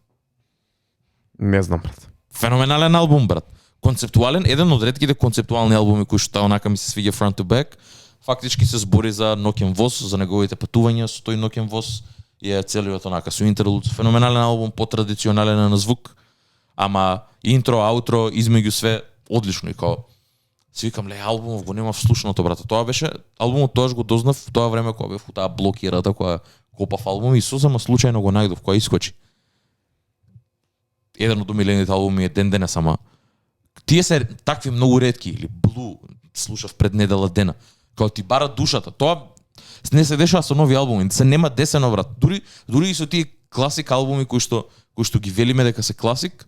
Speaker 1: Не знам, брат.
Speaker 2: Феноменален албум, брат. Концептуален, еден од ретките концептуални албуми кои што онака ми се свиѓа front to back. Фактички се збори за ноќен воз, за неговите патувања со тој ноќен воз и е целиот онака со интерлуд. Феноменален албум, потрадиционален на звук, ама интро, аутро, измеѓу све одлично и као си викам албумов го нема вслушното, брат. Тоа беше албумот, тоаш го дознав в тоа време кога бев у таа блокирата која копав албуми и сосема случајно го најдов која искочи. Еден од омилените албуми е Ден денес, ама тие се такви многу ретки, или Blue слушав пред недела дена, као ти бара душата. Тоа не се дешава со нови албуми, се нема десено, брат. Дури и со тие класик албуми кои што ги велиме дека се класик,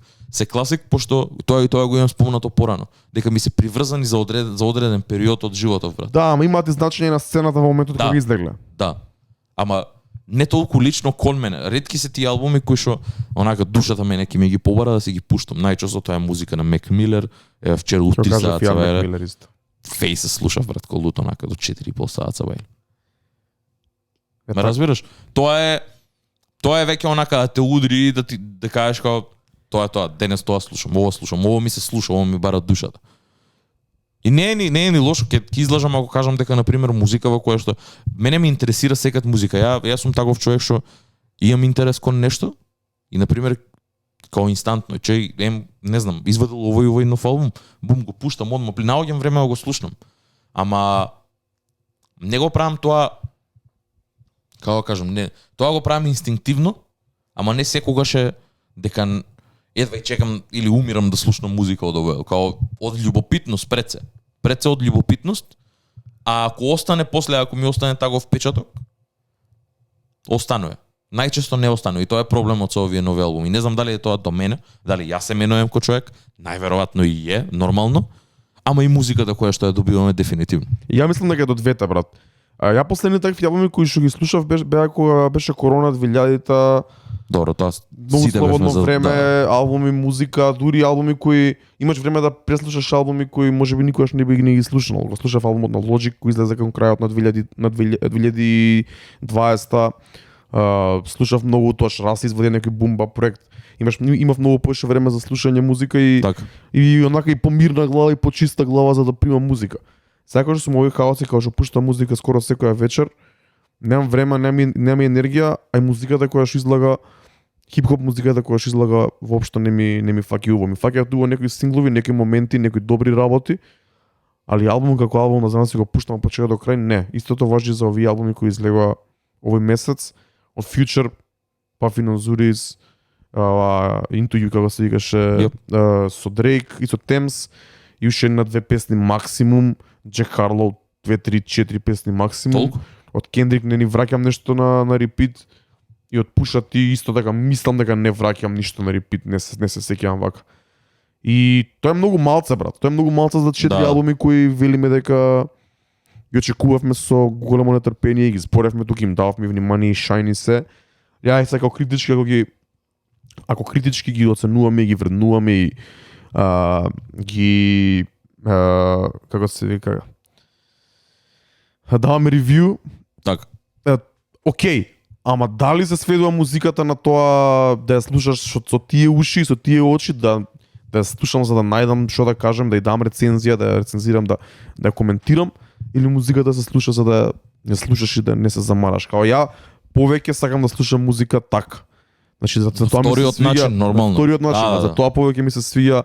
Speaker 2: пошто тоа го имам спомнато порано, дека ми се приврзани за одреден период од животот, брат.
Speaker 1: Да, ама имаат и значење на сцената во моментот кога ги излегле.
Speaker 2: Да. Ама не толку лично кон мене. Ретки се тие албуми кои што онака душата мене ќе ми ги побара да си ги пуштам. Најчесто тоа е музика на Мек Милер, вчера у 3 саат цавајле. Фейс слушав, брат, колуто онака до 4,5 саат цавајле. Ме разбираш? Тоа е веќе онака да те удри да кажеш како тоа денес тоа слушам, ово ми се слуша, ово ми бара душата. И не е ни лошо, ќе излажам ако кажам дека на пример музика во која што мене ме интересира секад музика. Јас сум таков човек што имам интерес кон нешто и на пример као инстантно, не знам, извадил овој нов албум, бум го пуштам одма, наоѓам време да го слушнам. Ама не го правам тоа, како кажам, не, тоа го правам инстинктивно, ама не секогаш е дека едва и чекам или умирам да слушнам музика од овој, као од љубопитност пред се од љубопитност, а ако остане после, ако ми остане таков впечаток, останува. Најчесто не останува и тоа е проблемот со овие нови албуми. Не знам дали е тоа до мене, дали јас се менувам ко човек, најверојатно и е, нормално, ама и музиката која што ја добиваме дефинитивно.
Speaker 1: Ја мислам дека до двете, брат. Ја последните такви албуми кои што ги слушав беа кога беше корона 2000-та,
Speaker 2: Добро, тоа
Speaker 1: многу
Speaker 2: сите бевме
Speaker 1: слободно
Speaker 2: за
Speaker 1: време,
Speaker 2: да.
Speaker 1: албуми, музика, дури албуми кои имаш време да преслушаш албуми кои можеби никогаш не би ги слушнал. Го слушав албумот на Logic кој излезе кон крајот на 2020-та. Слушав многу тоаш раз извади некој бумба проект. Имав многу повеќе време за слушање музика
Speaker 2: Така.
Speaker 1: и онака и помирна глава и почиста глава за да примам музика. Секогаш сум овој хаоси кога што пуштам музика скоро секоја вечер. Немам време, немам енергија, а и музиката која што излага, хип-хоп музиката која што излага воопшто не ми фаќа убаво. Ми фаќаат убаво некои синглови, некои моменти, некои добри работи, али албум како албум на си го пуштам од почеток до крај, не. Истото важи за овие албуми кои излегува овој месец, од Future, Puffy Nozuri's, Into You како се викаше, со Drake и со Tems, и уште една-две песни максимум, Jack Harlow 2-3-4 песни максимум.
Speaker 2: Толку?
Speaker 1: Од Кендрик не ни враќам нешто на репит и од Пуша Ти исто така мислам дека не враќам ништо на репит, не се сеќавам вака. И тоа е многу малце, брат. Тоа е многу малце за 4 албуми кои велиме дека ги очекувавме со големо нетрпение и ги зборевме тука, им дававме внимание и шајни се. Ја сега како критички ако критички ги оценуваме и ги вреднуваме и како се вика, даваме ревју.
Speaker 2: Така.
Speaker 1: Океј, ама дали се сведува музиката на тоа да ја слушаш со тие уши, со тие очи, да ја слушам за да најдам што да кажем, да ја дам рецензија, да ја рецензирам, да ја коментирам, или музиката се слуша за да не слушаш и да не се замараш. Као ја повеќе сакам да слушам музика така. Значи за тоа ми се свиѓа,
Speaker 2: начин, нормално.
Speaker 1: Вториот начин,
Speaker 2: Да.
Speaker 1: за тоа повеќе ми се свиѓа.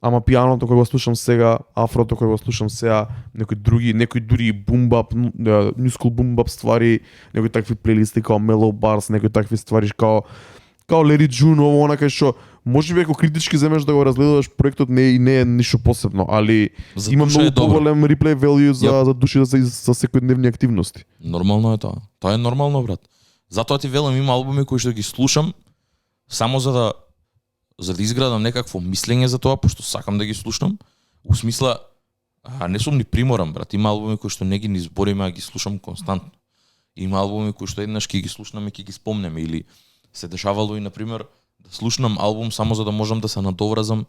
Speaker 1: Ама пианото кој го слушам сега, афрото кој го слушам сега, некои дури бумбап, new school бумбап ствари, некои такви плейлисти као Mellow Bars, некои такви ствари као Larry June, ово онака што можеби ако критички земеш да го разгледаш проектот не е ништо посебно, али
Speaker 2: За
Speaker 1: има
Speaker 2: душа
Speaker 1: многу
Speaker 2: е добро.
Speaker 1: поголем реплей value за души за секојдневни активности.
Speaker 2: Нормално е тоа. Тоа е нормално, брат. Затоа ти велам, има албуми кои што ги слушам само за да изградам некакво мислење за тоа, пошто сакам да ги слушам. У смисла, не сум ни приморан, брат. Има албуми кои што не ги избориме, а ги слушам константно. Има албуми кои што еднаш ќе ги слушнаме и ќе ги спомнеме. Или се дешавало и, например, да слушнам албум само за да можам да се надовразам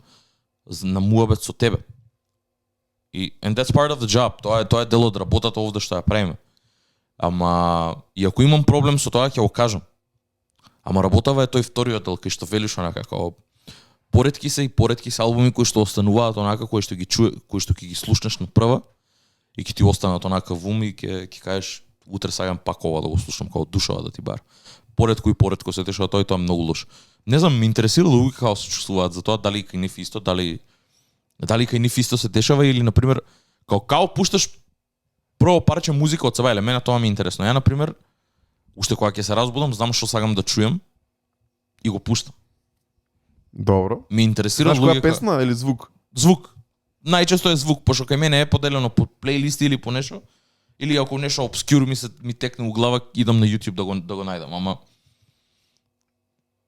Speaker 2: на муабет со тебе. And that's part of the job. Тоа е дел од работата овде што ја правиме. Ама, и ако имам проблем со тоа, ќе го кажам. Ама работава е тој вториот дел, кај што велиш онака, као поретки се албуми кои што остануваат онака, кои што ќе ги слушнеш на прва и ќе ти останат онака во ум и ќе кажеш утре сакам пак ова да го слушам, као душава да ти бар. Поретко се дешава тоа е многу лош. Не знам, ме интересира луѓе како се чувствуваат за тоа, дали кај нив исто, дали кај нив исто се дешава или на пример као пушташ прво парче музика од себе, мене тоа ми е интересно. Ја на пример уште кога ќе се разбудам, знам што сакам да чујам и го пуштам.
Speaker 1: Добро.
Speaker 2: Ми интересира
Speaker 1: Знаеш
Speaker 2: луѓе
Speaker 1: која песна или звук?
Speaker 2: Звук. Најчесто е звук, пошто кај мене е поделено по плейлисти или по нешто. Или ако нешто обскюр ми текне у глава, идам на YouTube да го најдам, ама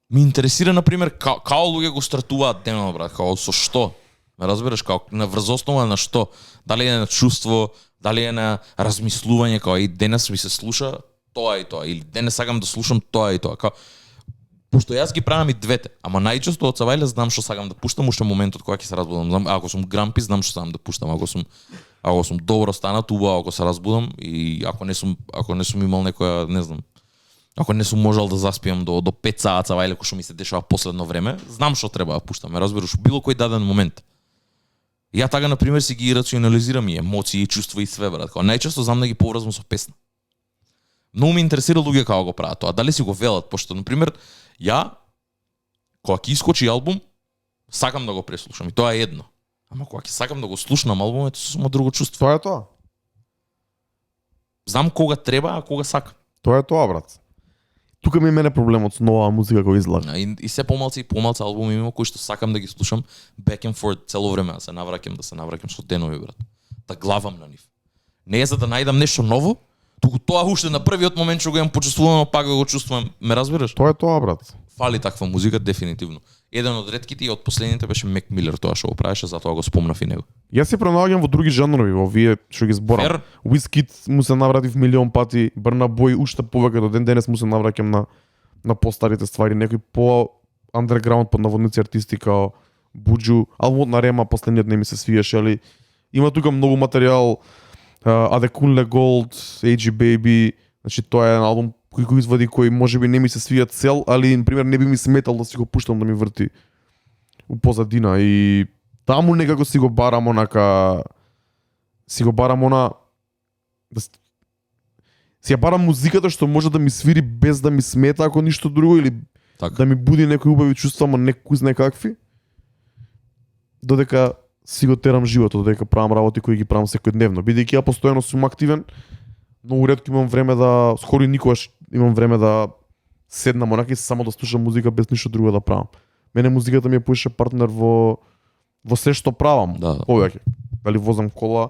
Speaker 2: ми интересира на пример као луѓе го стартуваат денот, брат, као со што? Ме разбираш, као на врз основа на што? Дали е на чувство, дали е на размислување, као и денес ми се слуша тоа и тоа, или денес сакам да слушам тоа и тоа, као пошто јас ги правам и двете, ама најчесто од Савајле знам што сакам да пуштам уште моментот кога ќе се разбудам. Знам, ако сум грампи, знам што сакам да пуштам. Ако сум добро станат, убаво ако се разбудам и ако не сум имал некоја, не знам, ако не сум можел да заспиам до 5 саат Савајле, кој што ми се дешава последно време, знам што треба да пуштам. Разбираш, било кој даден момент. Ја така на пример си ги рационализирам и емоции и чувства и све, брат. Као најчесто знам да ги поврзам со песна. Многу ме интересира луѓе како го прават тоа. Дали си го велат, пошто на пример ја кога ќе искочи албум, сакам да го преслушам и тоа е едно. Ама кога ќе сакам да го слушнам албумот, е сосема друго чувство.
Speaker 1: Тоа е тоа.
Speaker 2: Знам кога треба, а кога сакам.
Speaker 1: Тоа е тоа, брат. Тука ми е мене проблемот со нова музика која излага.
Speaker 2: И се помалци албуми има кои што сакам да ги слушам back and forth цело време, да се навраќам со денови, брат. Да главам на нив. Не е за да најдам нешто ново, туку тоа уште на првиот момент што го имам почувствувано, пак да го чувствувам. Ме разбираш?
Speaker 1: Тоа е тоа, брат.
Speaker 2: Фали таква музика дефинитивно. еден од ретките и од последните беше Мек Милер, тоа што го правеше, затоа го спомнав и него.
Speaker 1: Јас се пронаоѓам во други жанрови, во овие што ги зборам.
Speaker 2: Фер?
Speaker 1: Wizkid му се навратив милион пати, Burna Boy уште повеќе, до ден денес му се навраќам на постарите ствари, некои по underground под наводници артисти као Буџу, албумот на Рема последниот не ми се свиеше, али има тука многу материјал, Adekunle Gold, AG Baby, значи тоа е еден албум кој го извади кој можеби не ми се свија цел, али на пример не би ми сметал да си го пуштам да ми врти у позадина и таму некако си го барам онака да си ја барам музиката што може да ми свири без да ми смета ако ништо друго или
Speaker 2: Така.
Speaker 1: да ми буди некои убави чувства, ама не кузне какви. Додека си го терам животот, додека правам работи кои ги правам секојдневно. Бидејќи ја постојано сум активен, многу ретко имам време да, скоро никогаш имам време да седнам онака и само да слушам музика без ништо друго да правам. Мене музиката ми е поише партнер во се што правам.
Speaker 2: Да.
Speaker 1: Повеќе. Дали возам кола,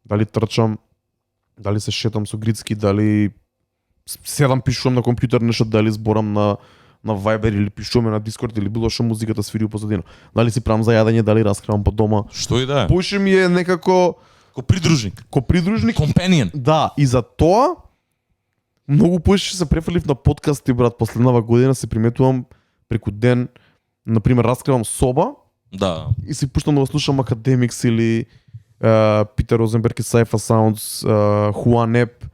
Speaker 1: дали трчам, дали се шетам со Грицки, дали седам пишувам на компјутер нешто, дали зборам на Viber или пишуваме на Discord или било што музиката свири у позадина. Дали си правам за јадење, дали раскривам по дома.
Speaker 2: Што и да е.
Speaker 1: Поише ми е некако
Speaker 2: Ко придружник,
Speaker 1: придружник.
Speaker 2: компанион.
Speaker 1: Да, и за тоа многу поише се префрлив на подкасти, брат, последнава година се приметувам преку ден, на пример раскривам соба
Speaker 2: Да.
Speaker 1: и си пуштам да го слушам Academics или Питер Розенберг и Cypher Sounds, Juan Ep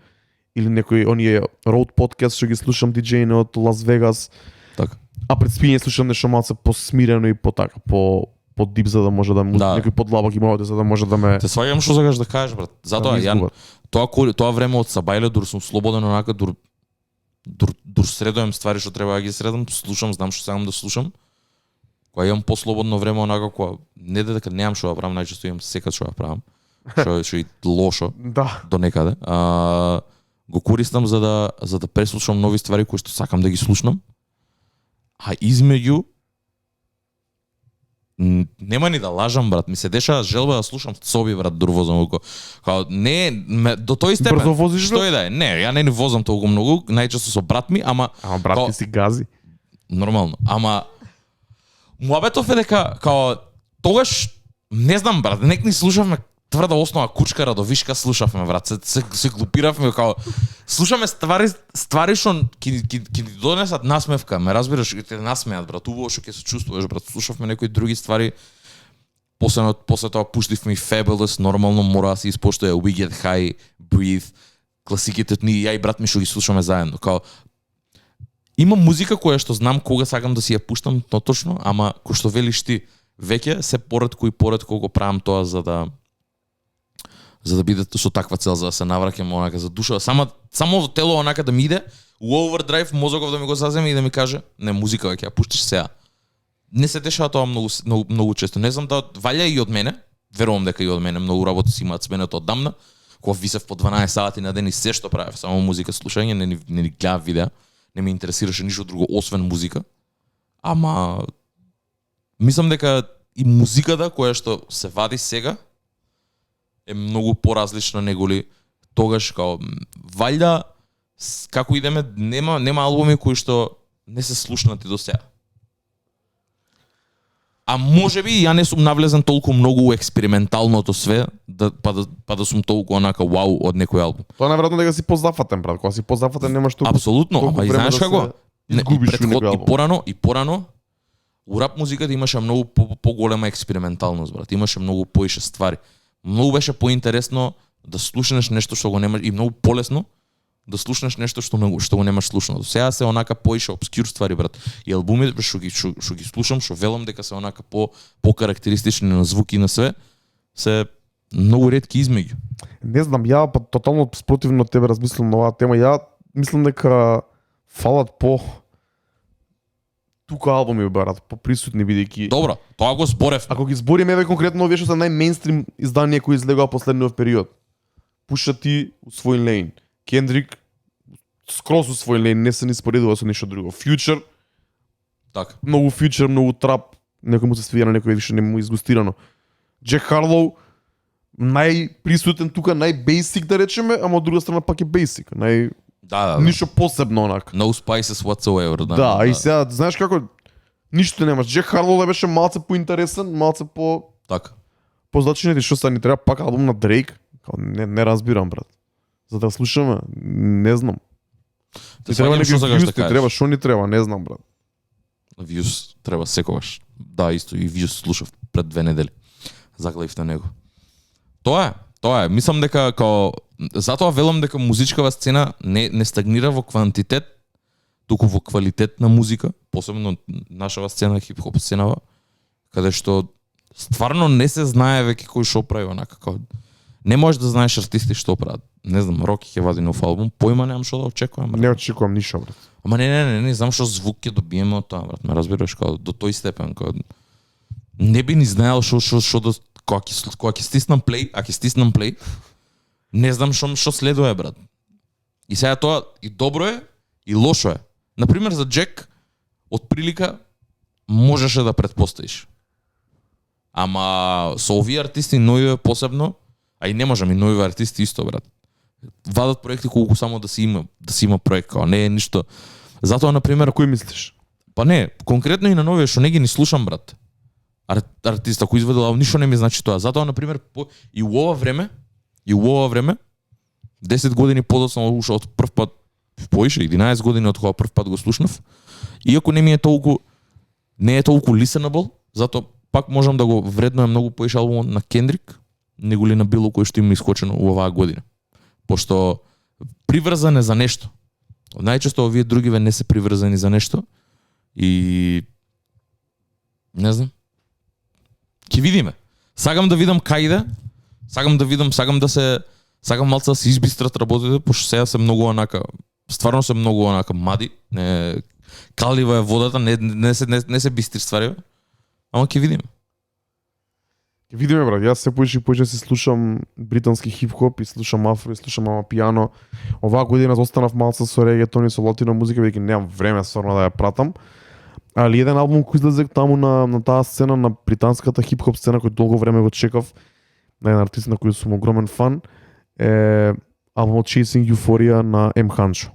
Speaker 1: или некој оние road podcast што ги слушам диџејни од Лас Вегас.
Speaker 2: Така.
Speaker 1: А пред спиење слушам нешто малце посмирено и потака, по дип за да може да му
Speaker 2: Да.
Speaker 1: некој подлабок има за да може да ме
Speaker 2: Те сваѓам што сакаш да кажеш, брат. Затоа
Speaker 1: да ме
Speaker 2: ја
Speaker 1: изгубат.
Speaker 2: тоа време од Сабајле дур сум слободен онака дур средувам ствари што треба да ги средам, слушам, знам што сакам да слушам. Кога имам послободно време онака кога не дека немам што да правам, најчесто имам секад што да правам. Што и лошо
Speaker 1: Да.
Speaker 2: до некаде. Го користам за да преслушам нови ствари кои што сакам да ги слушнам. А измеѓу нема ни да лажам, брат. Ми се деша желба да слушам соби, брат, дур возам око. Као до тој степен.
Speaker 1: Брзо возиш,
Speaker 2: Што и да е. Не, ја не ни возам толку многу, најчесто со брат ми, ама
Speaker 1: брат
Speaker 2: као-
Speaker 1: ти си гази.
Speaker 2: нормално. Ама муабетов е дека као тогаш не знам, брат, нек ни слушавме тврда основа кучка Радовишка слушавме, брат. Се глупиравме као слушаме ствари што ќе ни донесат насмевка, ме разбираш, ќе те насмеат, брат, убаво што ќе се чувствуваш, брат. Слушавме некои други ствари. После тоа пуштивме и Fabulous, нормално мора да се испоштува We Get High, Breathe, класиките ни, ја и брат ми што ги слушаме заедно. Као има музика која што знам кога сакам да си ја пуштам точно, ама кој што велиш ти, веќе се поретко го правам тоа за да биде со таква цел, за да се навраќам онака за душа. Само тело онака да ми иде, у овердрайв мозоков да ми го заземе и да ми каже, не, музика веќе ја пуштиш сега. Не се дешава тоа многу често. Не знам да валја и од мене, верувам дека и од мене многу работи си имаат сменето одамна, кога висев по 12 сати на ден и се што правев, само музика слушање, не ни гледав видеа, не ме интересираше ништо друго освен музика. Ама мислам дека и музиката која што се вади сега е многу поразлична неголи тогаш, као валјда како идеме нема албуми кои што не се слушнати до сега. А можеби ја не сум навлезен толку многу у експерименталното све, па да сум толку онака вау од некој албум.
Speaker 1: Тоа најверојатно дека си позафатен, брат. Кога си позафатен немаш толку.
Speaker 2: Апсолутно,
Speaker 1: толку
Speaker 2: ама и
Speaker 1: време
Speaker 2: знаеш
Speaker 1: да
Speaker 2: како?
Speaker 1: се изгубиш во некој албум.
Speaker 2: И порано у рап музиката имаше многу поголема експерименталност, брат. Имаше многу поише ствари. Многу беше поинтересно да слушнеш нешто што го немаш и многу полесно да слушнеш нешто што го немаш слушнато. Сега се онака поише обскюр ствари, брат. И албумите што ги слушам, што велам дека се онака по карактеристични на звук и на све, се многу ретки измеѓу.
Speaker 1: Не знам, ја па тотално спротивно од тебе размислам на оваа тема. Ја мислам дека фалат по тука албуми, брат, поприсутни бидејќи.
Speaker 2: Добро, тоа го зборев.
Speaker 1: Ако ги збориме еве конкретно овие што се најмејнстрим изданија кои излегоа последниот период. Пуша ти у свој лейн. Кендрик скрос у свој лейн, не се ни споредува со ништо друго. Future,
Speaker 2: Така.
Speaker 1: многу Future, многу трап, некој му се свија на некој више не му изгустирано. Джек Харлоу најприсутен тука, најбейсик да речеме, ама од друга страна пак е бейсик,
Speaker 2: Да.
Speaker 1: ништо посебно онак.
Speaker 2: No spices whatsoever, да.
Speaker 1: Да, а и сега, знаеш како, Ништо немаш. Джек Харлоу беше малце поинтересен, малце
Speaker 2: Така.
Speaker 1: позначен, што са ни треба пак албум на Дрейк. Не разбирам, брат. За да слушаме, не знам. Ти треба некој views, ти треба, што ни треба, не знам, брат.
Speaker 2: Views треба секогаш. Да, исто и Views слушав пред 2 недели. Заглавив на него. Тоа е. Мислам дека затоа велам дека музичкава сцена не стагнира во квантитет, туку во квалитет на музика, посебно нашава сцена, хип-хоп сценава, каде што стварно не се знае веќе кој шо прави, онака како не можеш да знаеш артисти што прават. Не знам, Роки ќе вади нов албум, појма немам што да очекувам.
Speaker 1: Не очекувам ништо, брат.
Speaker 2: Ама не знам што звук ќе добиеме од тоа, брат. Ме разбираш, како до тој степен, како не би ни знаел што да кога ќе стиснам плей, не знам што следува, брат. И сега тоа и добро е, и лошо е. Например за Джек од прилика можеше да претпоставиш. Ама со овие артисти нови посебно, а и не можам и нови артисти исто, брат. Вадат проекти колку само да си има проект, као не е ништо. Затоа на пример,
Speaker 1: кој мислиш?
Speaker 2: Па не, конкретно и на нови што не ги ни слушам, брат. Артиста кој изведува ништо не ми значи тоа. Затоа на пример и у ова време 10 години подоцна уште од прв пат поише 11 години од кога прв пат го слушнав. Иако не е толку listenable, затоа пак можам да го вреднувам многу поише албумот на Кендрик, него ли на било кој што има искочено у оваа година. Пошто приврзан е за нешто. Најчесто овие другиве не се приврзани за нешто и не знам. Ќе видиме. Сагам да видам кај иде. Сагам малце да се избистрат работите, пошто сега се многу онака, стварно се многу онака мади, не калива е водата, не се бистри ствари. Ама ќе видиме.
Speaker 1: Ќе видиме, брат. Јас се поише си слушам британски хип-хоп и слушам афро и слушам пијано. Оваа година останав малце со регетон и со латино музика, веќе немам време стварно да ја пратам. Али еден албум кој излезе таму на таа сцена, на британската хип-хоп сцена, кој долго време го чекав, на еден артист на кој сум огромен фан, е албумот Chasing Euphoria на M. Hancho.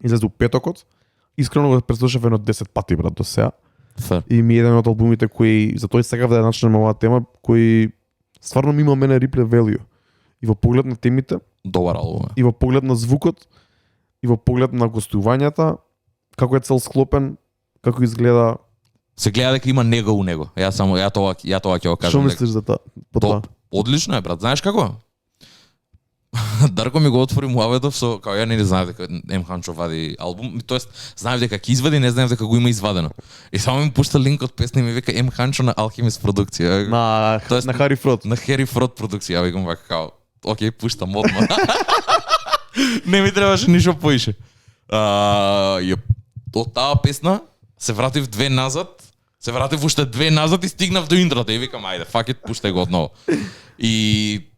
Speaker 1: Излезе у петокот. Искрено го преслушав едно 10 пати, брат, до сега. И ми е еден од албумите кои, за тој сакав да ја начнем оваа тема, кој стварно ми има мене replay value. И во поглед на темите,
Speaker 2: добар албум.
Speaker 1: И во поглед на звукот, и во поглед на гостувањата, како е цел склопен, како изгледа.
Speaker 2: Се гледа дека има него у него. Ја тоа ќе го кажам.
Speaker 1: Што мислиш за тоа?
Speaker 2: Одлично е, брат. Знаеш како? Дарко ми го отвори муаведов со као ја не знаев дека М. Ханчо вади албум, тоест знаев дека ќе извади, не знаев дека го има извадено. И само ми пушта линк од песна и ми вика М. Ханчо на Алхимис продукција.
Speaker 1: На Хари Фрод.
Speaker 2: На Хари Фрод продукција, ја викам вака као, окей, пуштам одма. Не ми требаше ништо поише. Од таа песна се вратив 2 назад, се вратив уште 2 назад и стигнав до интрото и викам ајде, fuck it, пуштај го одново. И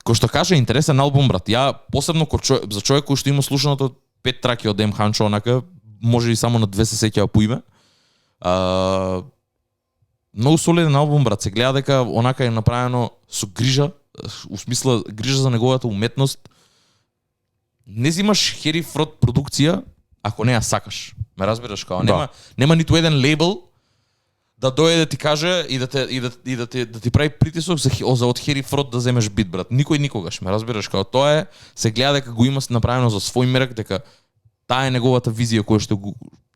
Speaker 2: кој што каже, интересен албум, брат. Ја посебно за човек кој што има слушаното 5 траки од М. Ханчо, онака, може и само на 2 се сеќава по име. Многу солиден албум, брат. Се гледа дека онака е направено со грижа, у смисла грижа за неговата уметност. Не зимаш Хери Фрод продукција ако не ја сакаш. Ме разбираш како? Нема ниту еден лейбл да дојде да ти каже и да ти прави притисок за од Хери Фрод да земеш бит, брат. Никој никогаш, ме разбираш како? Тоа е, се гледа дека го има направено за свој мерак, дека таа е неговата визија која што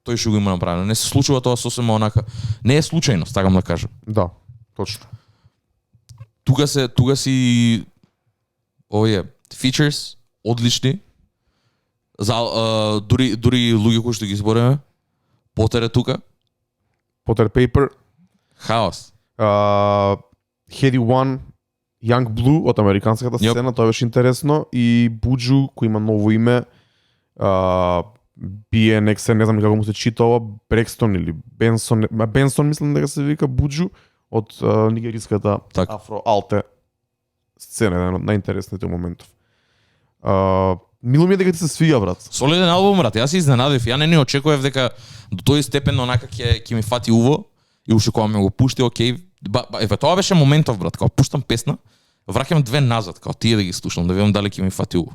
Speaker 2: тој што го има направено. Не се случува тоа сосема онака. Не е случајно, сакам да кажам.
Speaker 1: Да, точно.
Speaker 2: Тука си овие features одлични. За дури луѓе кои што ги избореме. Потер е тука.
Speaker 1: Потер Пейпер.
Speaker 2: Хаос.
Speaker 1: Heady One, Young Blue од американската сцена, тоа беше интересно. И Буджу, кој има ново име. BNX, не знам како му се чита ова, Брекстон или Бенсон. Бенсон мислам дека се вика Буджу од нигериската афро-алте сцена, еден од најинтересните моментов. Мило ми е дека ти се свига, брат.
Speaker 2: Солиден албум, брат. Јас се изненадив. Ја не очекував дека до тој степен онака ќе ми фати уво и уште кога ме го пушти, окей. Еве тоа беше моментов, брат. Кога пуштам песна, враќам 2 назад, кога тие да ги слушам, да видам дали ќе ми фати уво.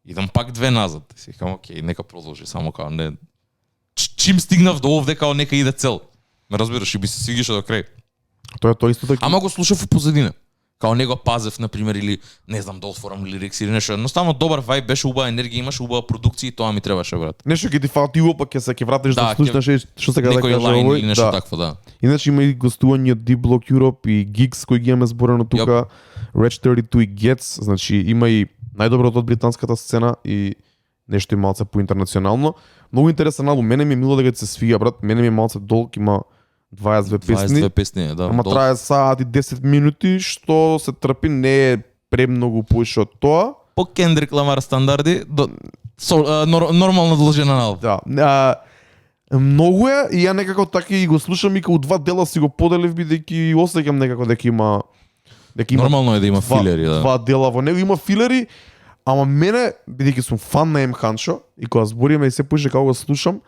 Speaker 2: Идам пак 2 назад. Си викам, окей, нека продолжи, само кога не чим стигнав до овде као нека иде цел. Ме разбираш и би се свигише до крај.
Speaker 1: Тоа исто така.
Speaker 2: Ама го слушав у позадина. Као него пазев, например, или не знам да отворам лирикс или нешто. Едноставно добар вајб беше, убава енергија, имаше убава продукција и тоа ми требаше, брат.
Speaker 1: Нешто ќе ти фати па ќе се ќе вратиш да слушнеш што се да
Speaker 2: некој
Speaker 1: каже
Speaker 2: лайн
Speaker 1: овој.
Speaker 2: или нешто такво, да.
Speaker 1: Иначе има и гостување од Deep Block Europe и Gigs кои ги имаме зборено тука. Reg 32 и Gets, значи има и најдоброто од британската сцена и нешто и малце поинтернационално. Многу интересен албум. Мене ми е мило да ги се свија, брат. Мене ми е малце долг, има 22 песни.
Speaker 2: 22 песни, да.
Speaker 1: Ама трае саат и 10 минути, што се трпи, не е премногу поише од тоа.
Speaker 2: По Кендрик Ламар стандарди, нормална должина на албум.
Speaker 1: Да. Многу е и ја некако така и го слушам и као два дела си го поделив бидејќи осеќам некако дека има
Speaker 2: нормално е да има филери, да.
Speaker 1: Два дела во него има филери, ама мене бидејќи сум фан на М Ханчо и кога збориме и се поише како го слушам,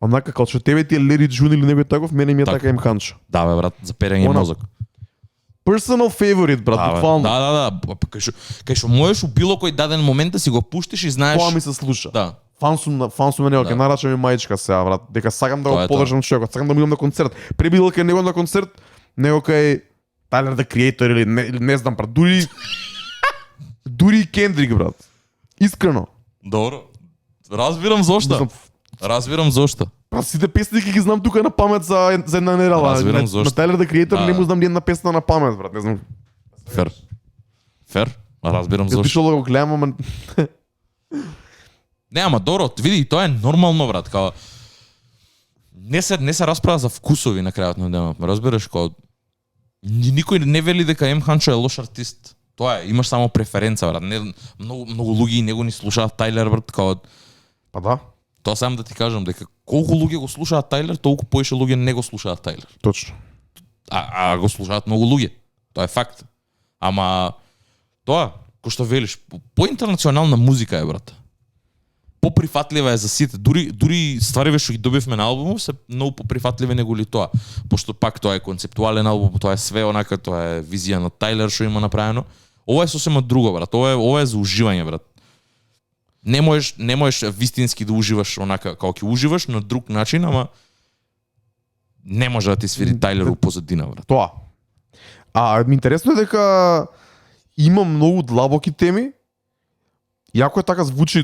Speaker 1: онака како што тебе ти е Лери Джун или некој таков, мене ми е така М Ханчо.
Speaker 2: Да бе брат, за перење мозок.
Speaker 1: Personal favorite, брат, буквално.
Speaker 2: Да. Кај што можеш у било кој даден момент да си го пуштиш и знаеш.
Speaker 1: Тоа ми се слуша.
Speaker 2: Да.
Speaker 1: Фан сум на него, ќе нарачам и мајчка сега, брат. Дека сакам да го подржам човекот, сакам да му идам на концерт. Пребил кај него на концерт, него кај Tyler the Creator или не знам, брат, дури Кендрик, брат. Искрено.
Speaker 2: Добро. Разбирам зошто.
Speaker 1: Брат, сите песни ги знам тука на памет за една недела.
Speaker 2: Разбирам зошто.
Speaker 1: На Tyler the Creator не му знам ни една песна на памет, брат, не знам. Фер. Разбирам зошто. Пишало да го гледам, ама
Speaker 2: не, ама добро, види, тоа е нормално, брат, као не се расправа за вкусови на крајот на денот. Разбираш, као никој не вели дека М Ханчо е лош артист. Тоа е, имаш само преференца, брат. Не, многу луѓе него ни слушаат Тайлер, брат, као
Speaker 1: па да.
Speaker 2: Тоа сам да ти кажам дека колку луѓе го слушаат Тайлер, толку поише луѓе не го слушаат Тайлер.
Speaker 1: Точно.
Speaker 2: А го слушаат многу луѓе. Тоа е факт. Ама тоа, кој што велиш, поинтернационална музика е, брат. Поприфатлива е за сите. Дури стварите што ги добивме на албумот се многу поприфатливи него ли тоа. Пошто пак тоа е концептуален албум, тоа е све онака, тоа е визија на Тайлер што има направено. Ова е сосема друго, брат. Ова е за уживање, брат. Не можеш вистински да уживаш онака како ќе уживаш на друг начин, ама не може да ти свири Тайлер у позадина, брат.
Speaker 1: Тоа. Интересно е дека има многу длабоки теми. Јако е така звучи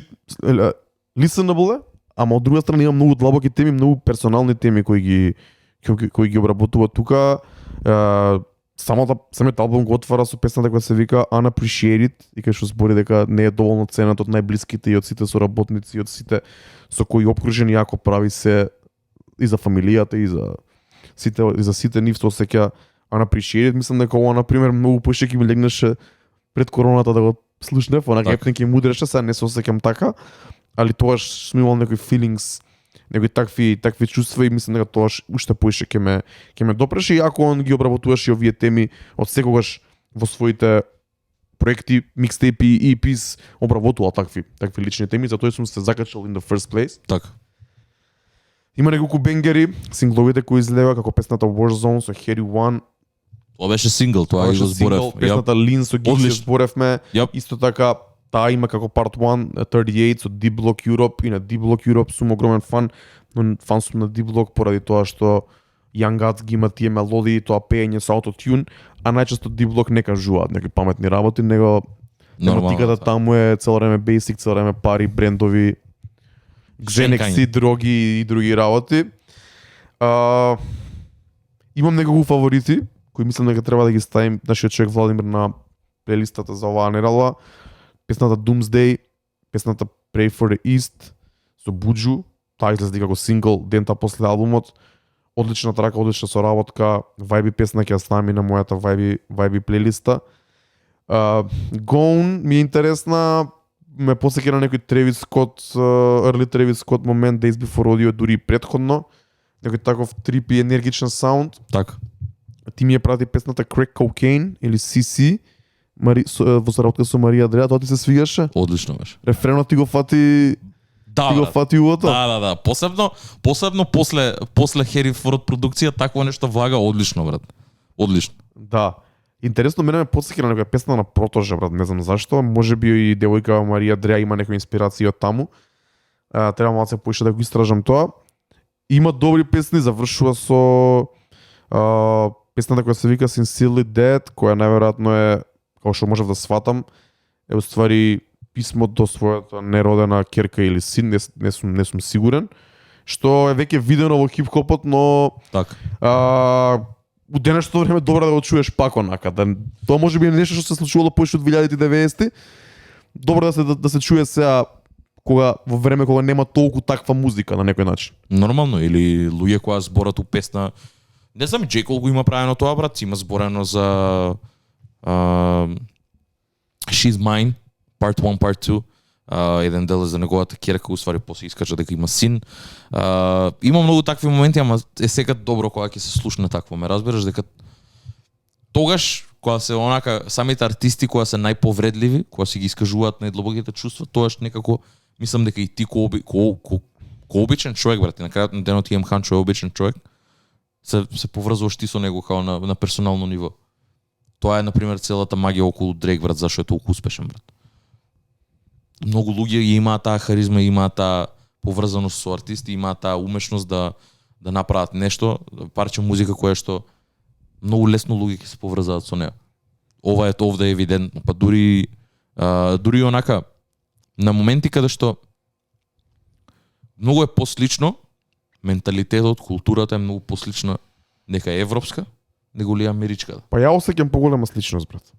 Speaker 1: listenable, ама од друга страна има многу длабоки теми, многу персонални теми кои ги обработува тука. Самиот албум го отвара со песната која се вика Unappreciated и кај што збори дека не е доволно ценет од најблиските и од сите соработници и од сите со кои обкружен и ако прави се и за фамилијата и за сите нив што осеќа Unappreciated. Мислам дека ова на пример многу поише ќе ми легнеше пред короната да го слушнев, онака епнек ќе мудреше, сега не се осеќам така, али тоаш сум имал некои feelings, некои такви чувства и мислам дека тоаш уште поише ќе ме допреше, и ако он ги обработуваше овие теми од секогаш во своите проекти, микстейпи и EPs обработувал такви лични теми, затоа сум се закачал in the first place.
Speaker 2: Така.
Speaker 1: Има неколку бенгери, сингловите кои излева како песната Warzone со Harry One.
Speaker 2: Тоа беше сингл, тоа го зборев.
Speaker 1: Песната Lean со Gigi зборевме.
Speaker 2: Исто
Speaker 1: така таа има како part 1 38 со Deep Block Europe, и на Deep Block Europe сум огромен фан, но фан сум на Deep Block поради тоа што Young Guts ги има тие мелодии, тоа пеење со autotune, а најчесто Deep Block не кажуваат некои паметни работи, него тематиката таму е цело време basic, цело време пари, брендови, Xenexи, дроги и други работи. Имам неколку фаворити кои мислам дека треба да ги ставим нашиот човек Владимир на плейлистата за оваа недела. Песната Doomsday, песната Pray for the East со Буџу, таа излезе како сингл дента после албумот. Одлична трака, одлична соработка, вајби песна ќе ја ставам и на мојата вајби плейлиста. Gone ми е интересна, ме посеќа на некој Travis Scott, early Travis Scott момент, Days Before Audio, дури предходно, некој таков трипи енергичен саунд.
Speaker 2: Така.
Speaker 1: Ти ми ја прати песната Crack Cocaine или CC, во соработка со Марија Дреа, тоа ти се свигаше?
Speaker 2: Одлично беше.
Speaker 1: Рефренот ти го фати. Ти го фати увото?
Speaker 2: Да. Посебно после Херифорд продукција, такво нешто влага одлично, брат. Одлично.
Speaker 1: Да. Интересно, мене ме потсеќа на некоја песна на Протоже, брат, не знам зашто, можеби и девојка Марија Дреа има некоја инспирација од таму. Треба малце поише да го истражам тоа. Има добри песни, завршува со песната која се вика Sincerely Dead, која најверојатно е, како што можев да сватам, е уствари писмо до својата неродена ќерка или син, не сум сигурен, што е веќе видено во хип-хопот, но
Speaker 2: Така.
Speaker 1: у денешното време добро да го чуеш пак онака. Тоа може би е нешто што се случувало поише од 2090-ти. Добро да се чуе сега кога во време кога нема толку таква музика на некој начин.
Speaker 2: Нормално, или луѓе која зборат у песна. Не знам, J. Cole го има правено тоа, брат, има зборено за She's Mine, Part 1, Part 2. Еден дел е за неговата ќерка, уствари после искача дека има син. Има многу такви моменти, ама е секад добро кога ќе се слушне такво. Ме разбираш дека тогаш кога се онака самите артисти кои се најповредливи, кога си ги искажуваат најдлабоките чувства, тогаш некако мислам дека и ти ко обичен човек, брат, на крајот на денот Ем Ханчо е обичен човек, се поврзуваш ти со него као на персонално ниво. Тоа е на пример целата магија околу Дрейк, брат, зашто е толку успешен, брат. Многу луѓе имаат таа харизма, имаат таа поврзаност со артисти, имаат таа умешност да направат нешто, парче музика која што многу лесно луѓе ќе се поврзаат со неа. Ова е овде евидентно, па дури онака на моменти каде што многу е послично, менталитетот, културата е многу послична нека е европска, него ли америчка.
Speaker 1: Па ја осеќам поголема сличност, брат.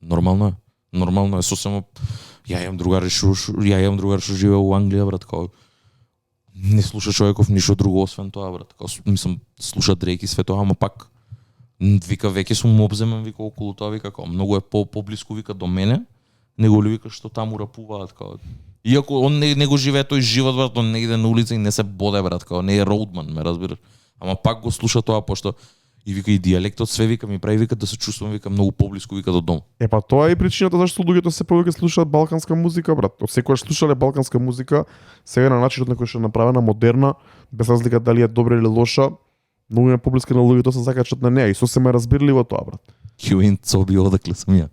Speaker 2: Нормално е сосемо. Ја имам другар што живее во Англија, брат, као не слуша човеков ништо друго освен тоа, брат. Као мислам слуша Дрейк и све тоа, ама пак вика веќе сум обземен, вика околу тоа, вика као многу е поблиску, вика до мене, него ли вика што таму рапуваат, као иако он не го живее тој живот, брат, он не иде на улица и не се боде, брат, као не е роудман, ме разбираш. Ама пак го слуша тоа, пошто и вика и диалектот све вика ми прави вика да се чувствувам вика многу поблиску вика до дом.
Speaker 1: Па тоа е и причината зашто луѓето се повеќе слушаат балканска музика, брат. Од секогаш слушале балканска музика, сега на начинот на кој што е направена модерна, без разлика дали е добра или лоша, многу е поблиска на луѓето се закачат на неа и сосема разбирливо тоа, брат.
Speaker 2: Хюин цоби одакле сум ја.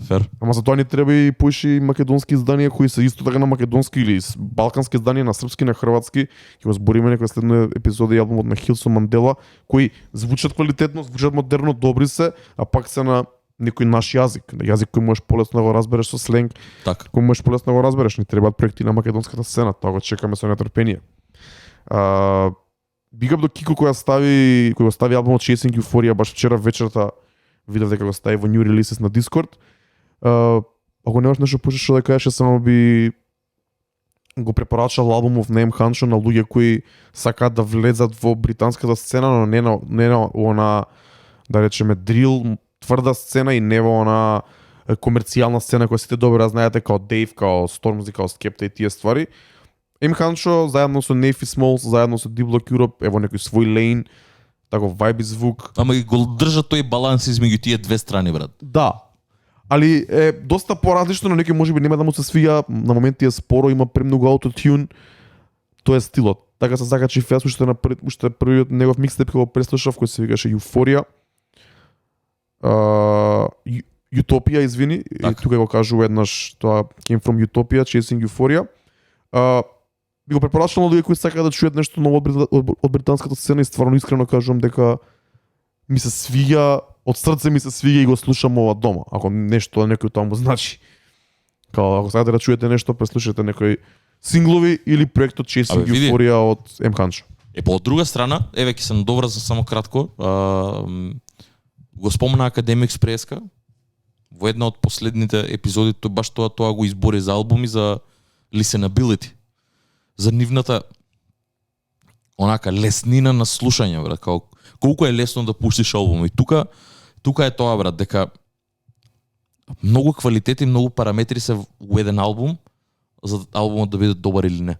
Speaker 2: Фер.
Speaker 1: Ама за тоа ни треба и поише македонски изданија кои се исто така на македонски или балкански изданија на српски, на хрватски. Ќе го збориме некоја следна епизода и албумот на Хилсон Мандела, кои звучат квалитетно, звучат модерно, добри се, а пак се на некој наш јазик, јазик кој можеш полесно да го разбереш со сленг,
Speaker 2: така.
Speaker 1: Кој можеш полесно да го разбереш. Ни требаат проекти на македонската сцена, тоа го чекаме со нетрпение. Big up до Кико кој го стави албумот Chasing Euphoria баш вчера вечерта, видов дека го стави во New Releases на Discord. Ако немаш нешто пушеш што да кажеш, само би го препорачал албумов на Ем Ханчо на луѓе кои сакаат да влезат во британската сцена, но не на она, да речеме, дрил, тврда сцена и не во она комерцијална сцена која сите добро знаете, као Дейв, као Stormzy, као Skepta и тие ствари. Ем Ханчо заедно со Nefy Smalls, заедно со D-Block Europe, во некој свој лейн, тако вајб и звук.
Speaker 2: Ама и го држат тој баланс измеѓу тие две страни, брат.
Speaker 1: Да. Али е доста поразлично, на некој можеби нема да му се свија, на моменти е споро, има премногу аутотюн. Тоа е стилот. Така се закачи фест уште првиот негов микстейп кога го преслушав, кој се викаше Euphoria. Utopia, извини, и тука го кажува еднаш, тоа came from Utopia, Chasing Euphoria. Би го препорачал на луѓе кои сакаат да чујат нешто ново од британската сцена и стварно искрено кажувам дека ми се свиѓа, од срце ми се свиѓа и го слушам ова дома. Ако нешто некој тоа му значи. Као ако сакате да чуете нешто, преслушате некои синглови или проектот Chasing Euphoria од Ем Ханчо.
Speaker 2: По од друга страна, еве ќе се надоврзам само кратко. Го спомна Академик Преска во една од последните епизоди, тој баш тоа го избори за албуми за listenability. За нивната онака леснина на слушање, брат, као колку е лесно да пуштиш албум. И тука е тоа, брат, дека многу квалитети, многу параметри се во еден албум за албумот да биде добар или не.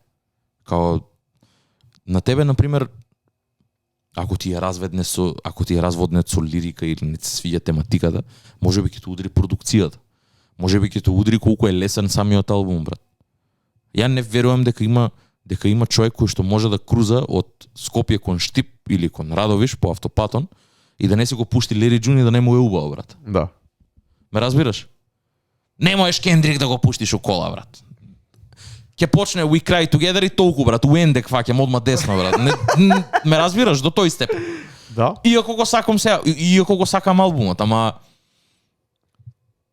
Speaker 2: Као на тебе на пример ако ти е разводнет со лирика или не се свиѓа тематиката, можеби ќе те удри продукцијата. Можеби ќе те удри колку е лесен самиот албум, брат. Ја не верувам дека има човек кој што може да круза од Скопје кон Штип или кон Радовиш по автопатон и да не се го пушти Лери Джун и да не му е убаво, брат.
Speaker 1: Да.
Speaker 2: Ме разбираш? Не можеш Кендрик да го пуштиш у кола, брат. ќе почне We Cry Together и толку брат, Уенде кваќам одма десно брат. Ме разбираш до тој степен.
Speaker 1: Да.
Speaker 2: Иако го сакам сега, иако го сакам албумот, ама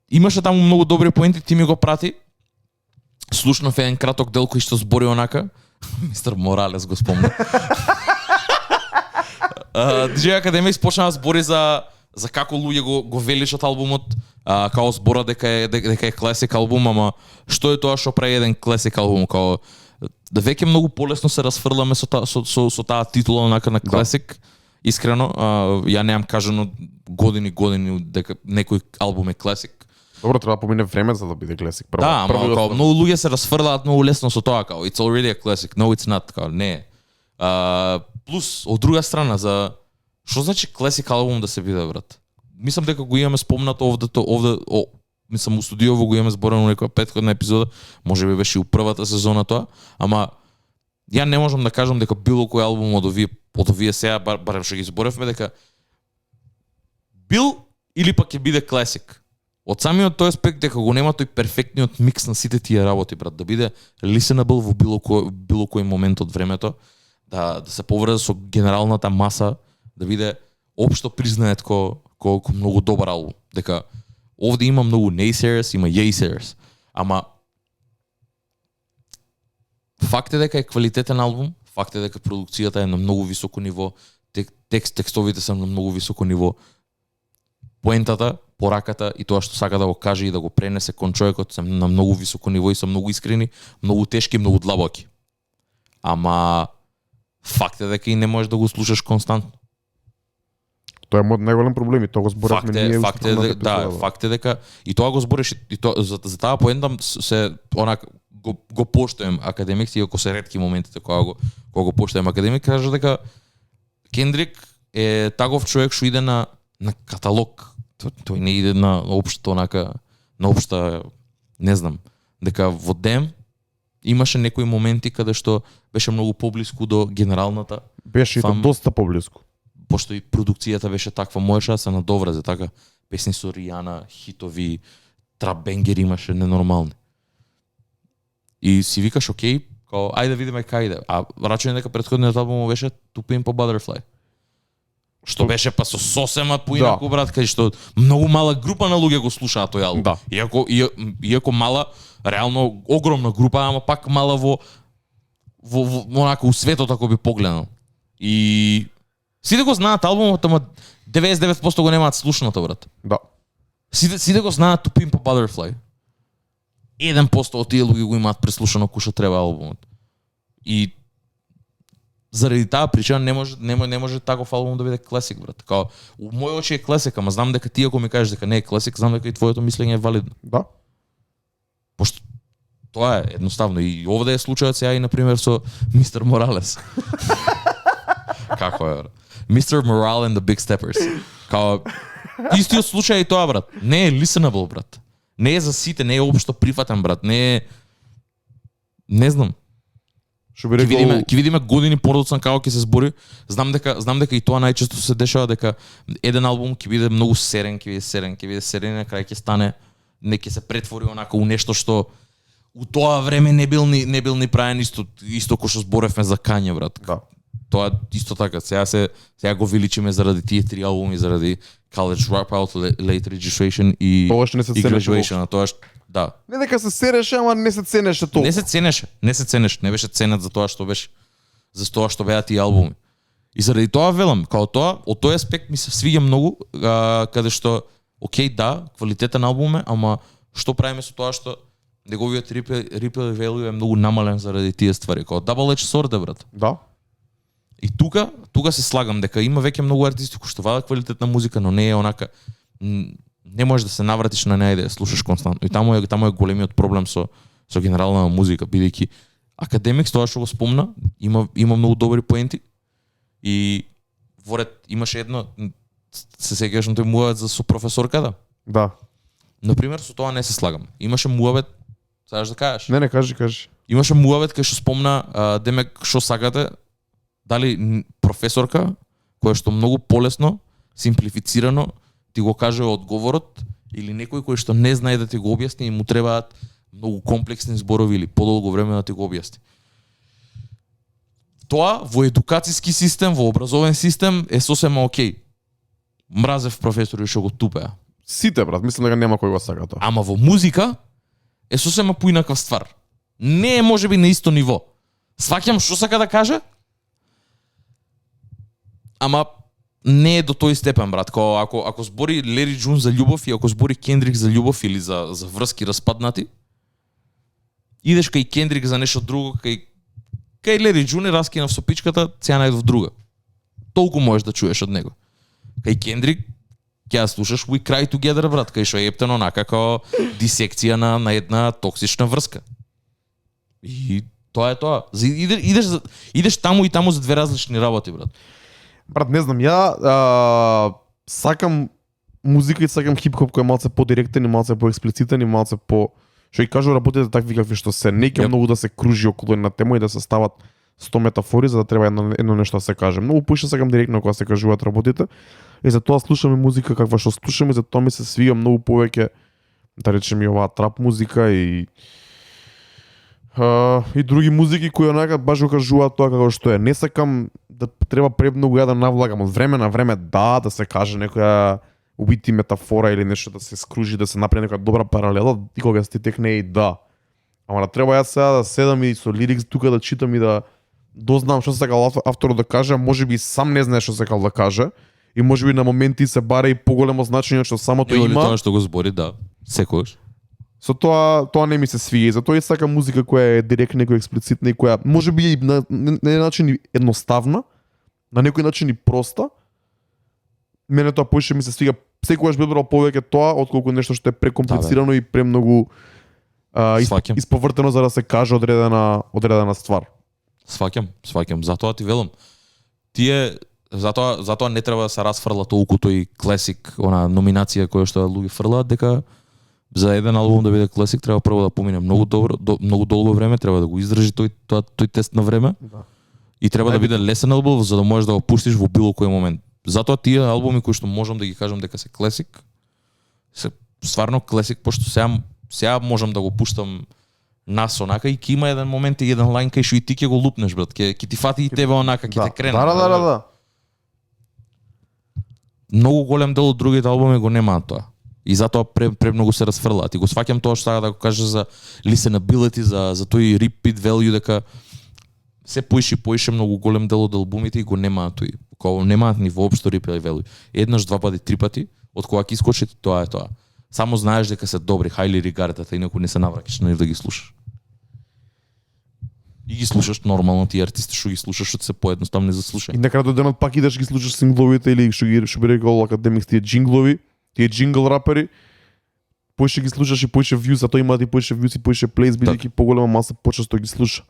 Speaker 2: имаше таму многу добри поенти, ти ми го прати. Слушнав еден краток дел кој што збори онака. Мистер Моралес го спомна. DJ Academics почна да збори за како луѓе го велишат албумот, као збора дека е класик албум, ама што е тоа што прави еден класик албум, као да веќе многу полесно се расфрламе со таа титула онака на класик. Искрено, ја немам кажано години дека некој албум е класик.
Speaker 1: Добро, треба да помине време за да биде класик.
Speaker 2: Да, ама као многу луѓе се расфрлаат многу лесно со тоа, као it's already a classic, no it's not, као не. Плюс од друга страна за што значи класик албум да се биде брат? Мислам дека го имаме спомнато овде, мислам у студиово го имаме зборено во некоја претходна епизода, можеби беше и у првата сезона тоа, ама ја не можам да кажам дека било кој албум од овие сега барем што ги зборевме дека бил или пак ќе биде класик. Од самиот тој аспект дека го нема тој перфектниот микс на сите тие работи брат, да биде listenable во било кој момент од времето, да се поврзе со генералната маса, да биде општо признает ко многу добар албум. Дека овде има многу naysayers, има yeysayers, ама факт е дека е квалитетен албум, факт е дека продукцијата е на многу високо ниво, текстовите се на многу високо ниво, поентата, пораката и тоа што сака да го каже и да го пренесе кон човекот се на многу високо ниво и се многу искрени, многу тешки, многу длабоки. Ама факт е дека и не можеш да го слушаш константно.
Speaker 1: Тоа е мојот најголем проблем и тоа го зборевме ние.
Speaker 2: Факт е дека и тоа го збориш и тоа за таа поента се онак го поштоем Академик, иако се ретки моментите кога го поштоем Академик, кажа дека Кендрик е таков човек што иде на каталог. Тој не иде на општо онака, на општа, не знам, дека во Дем имаше некои моменти каде што беше многу поблиску до генералната.
Speaker 1: Беше и то доста поблиску.
Speaker 2: Пошто и продукцијата беше таква, можеше да се надовразе, така, песни со Ријана, хитови, трап-бенгери имаше ненормални. И си викаш, окей, као, ајде да видиме кај иде. А рачуjem дека претходниот албум беше To Pimp a Butterfly. Што беше па со сосема поинаку, брат, кај што многу мала група на луѓе го слушаат тој албум.
Speaker 1: Да.
Speaker 2: Иако мала, реално огромна група, ама пак мала во онака у светот ако би погледнал. И сите го знаат албумот, ама 99% го немаат слушнато, брат.
Speaker 1: Да.
Speaker 2: Сите го знаат To Pimp a Butterfly. 1% од тие луѓе го имаат преслушано кој што треба албумот. И заради таа причина не може таков албум да биде класик, брат. Као у мој очи е класик, ама знам дека ти ако ми кажеш дека не е класик, знам дека и твоето мислење е валидно.
Speaker 1: Да.
Speaker 2: Пошто тоа е едноставно и овде е случајот сега и на пример со Мистер Моралес. Како е, брат? Mr. Morale and the Big Steppers. Као истиот случај и тоа, брат. Не е listenable, брат. Не е за сите, не е општо прифатен, брат. Не знам.
Speaker 1: Што би рекол,
Speaker 2: Ќе видиме години подоцна како ќе се збори. Знам дека и тоа најчесто се дешава, дека еден албум ќе биде многу серен, ќе биде серен и на крај ќе стане, не ќе се претвори онака у нешто што у тоа време не бил ни правен исто кој што зборевме за Кање, брат.
Speaker 1: Да.
Speaker 2: Тоа исто така. Сега го величиме заради тие три албуми, заради College Dropout, Late Registration и Graduation. Тоа да.
Speaker 1: Не дека се сереше, ама не се ценеше толку.
Speaker 2: Не се ценеше, не беше ценет за тоа што беше, за тоа што беа тие албуми. И заради тоа велам, као тоа, од тој аспект ми се свиѓа многу, каде што окей, да, квалитетен албум е, ама што правиме со тоа што неговиот replay value е многу намален заради тие ствари, као double-edged sword, брат.
Speaker 1: Да.
Speaker 2: И тука се слагам дека има веќе многу артисти кои што вадат квалитетна музика, но не е онака, не можеш да се навратиш на неа и да ја слушаш константно. И таму е големиот проблем со генерална музика, бидејќи Академикс, тоа што го спомна, има многу добри поенти и воред имаше едно, се сеќаваш на тој муавет за со професорката.
Speaker 1: Да.
Speaker 2: Например, со тоа не се слагам. Имаше муавет, сакаш да кажеш?
Speaker 1: Не, кажи.
Speaker 2: Имаше муавет кај што спомна демек што сакате, дали професорка која што многу полесно, симплифицирано ти го каже одговорот или некој кој што не знае да ти го објасни и му требаат многу комплексни зборови или подолго време да ти го објасни. Тоа во едукацијски систем, во образовен систем е сосема окей. Мразев професори што го тупеа.
Speaker 1: Сите, брат, мислам дека нема кој го сака тоа.
Speaker 2: Ама во музика е сосема поинаква ствар. Не е можеби на исто ниво. Сваќам што сака да каже, ама не е до тој степен, брат. Ако збори Лери Джун за љубов и ако збори Кендрик за љубов или за врски распаднати, идеш кај Кендрик за нешто друго, кај Лери Джун е раскинав со пичката, сега најдов друга. Толку можеш да чуеш од него. Кај Кендрик ќе ја слушаш We Cry Together, брат, кај што е ептен онака како дисекција на една токсична врска. И тоа е тоа. Идеш таму и таму за две различни работи, брат.
Speaker 1: Брат, не знам, ја сакам музика и сакам хип-хоп кој е малце подиректен и малце поексплицитен и малце по... Што и кажу работите такви какви што се. Не ќе многу да се кружи околу една тема и да се стават 100 метафори за да треба едно нешто да се каже. Многу поише сакам директно кога се кажуваат работите. И затоа слушам и музика каква што слушам и затоа ми се свига многу повеќе, да речем, и оваа трап музика и други музики кои онака баш го кажуваат тоа како што е. Не сакам да треба премногу ја да навлагам од време на време, да се каже некоја убити метафора или нешто да се скружи, да се направи некоја добра паралела и кога се ти текне и да. Ама да треба јас сега да седам и со лирикс тука да читам и да дознам што сакал авторот да каже, можеби сам не знае што сакал да каже и можеби на моменти се бара и поголемо значење што самото
Speaker 2: Или
Speaker 1: има.
Speaker 2: тоа што го збори, да, секогаш.
Speaker 1: Со тоа не ми се свига и затоа и сакам музика која е директна, која е експлицитна и која можеби и на начин едноставна, на некој начин и проста. Мене тоа поише ми се свига, секогаш би брал повеќе тоа отколку нешто што е прекомплицирано и премногу исповртено за да се каже одредена ствар.
Speaker 2: Сваќам. Затоа ти велам. Затоа не треба да се расфрла толку тој класик, она номинација која што луѓе фрлаат, дека за еден албум да биде класик треба прво да помине многу долго време, треба да го издржи тој тест на време.
Speaker 1: Да.
Speaker 2: И треба да биде лесен албум за да можеш да го пуштиш во било кој момент. Затоа тие албуми кои што можам да ги кажам дека се класик, се стварно класик, пошто сега можам да го пуштам нас онака и ќе има еден момент и еден лајн кај што и ти ќе го лупнеш, брат, ќе ти фати и тебе онака, ќе те крене.
Speaker 1: Да.
Speaker 2: Многу голем дел од другите албуми го немаат тоа. И затоа премногу се расфрлаат. И го сваќам тоа што сака да го кажа за listenability, за тој repeat value, дека се поише многу голем дел од албумите и го немаат тој. Кога немаат ни воопшто repeat value. Еднаш, два пати, три пати, од кога ќе искочи тоа е тоа. Само знаеш дека се добри, highly regarded, инаку не се навраќаш на нив да ги слушаш. И ги слушаш нормално, тие артисти што ги слушаш, што се поедноставни за слушање.
Speaker 1: И на крај до денот пак идеш ги слушаш сингловите или што би рекол академик тие джинглови, тие джингл рапери. Поише ги слушаш и поише views, а тоа имаат и поише views и поише plays, бидејќи поголема маса почесто ги слуша.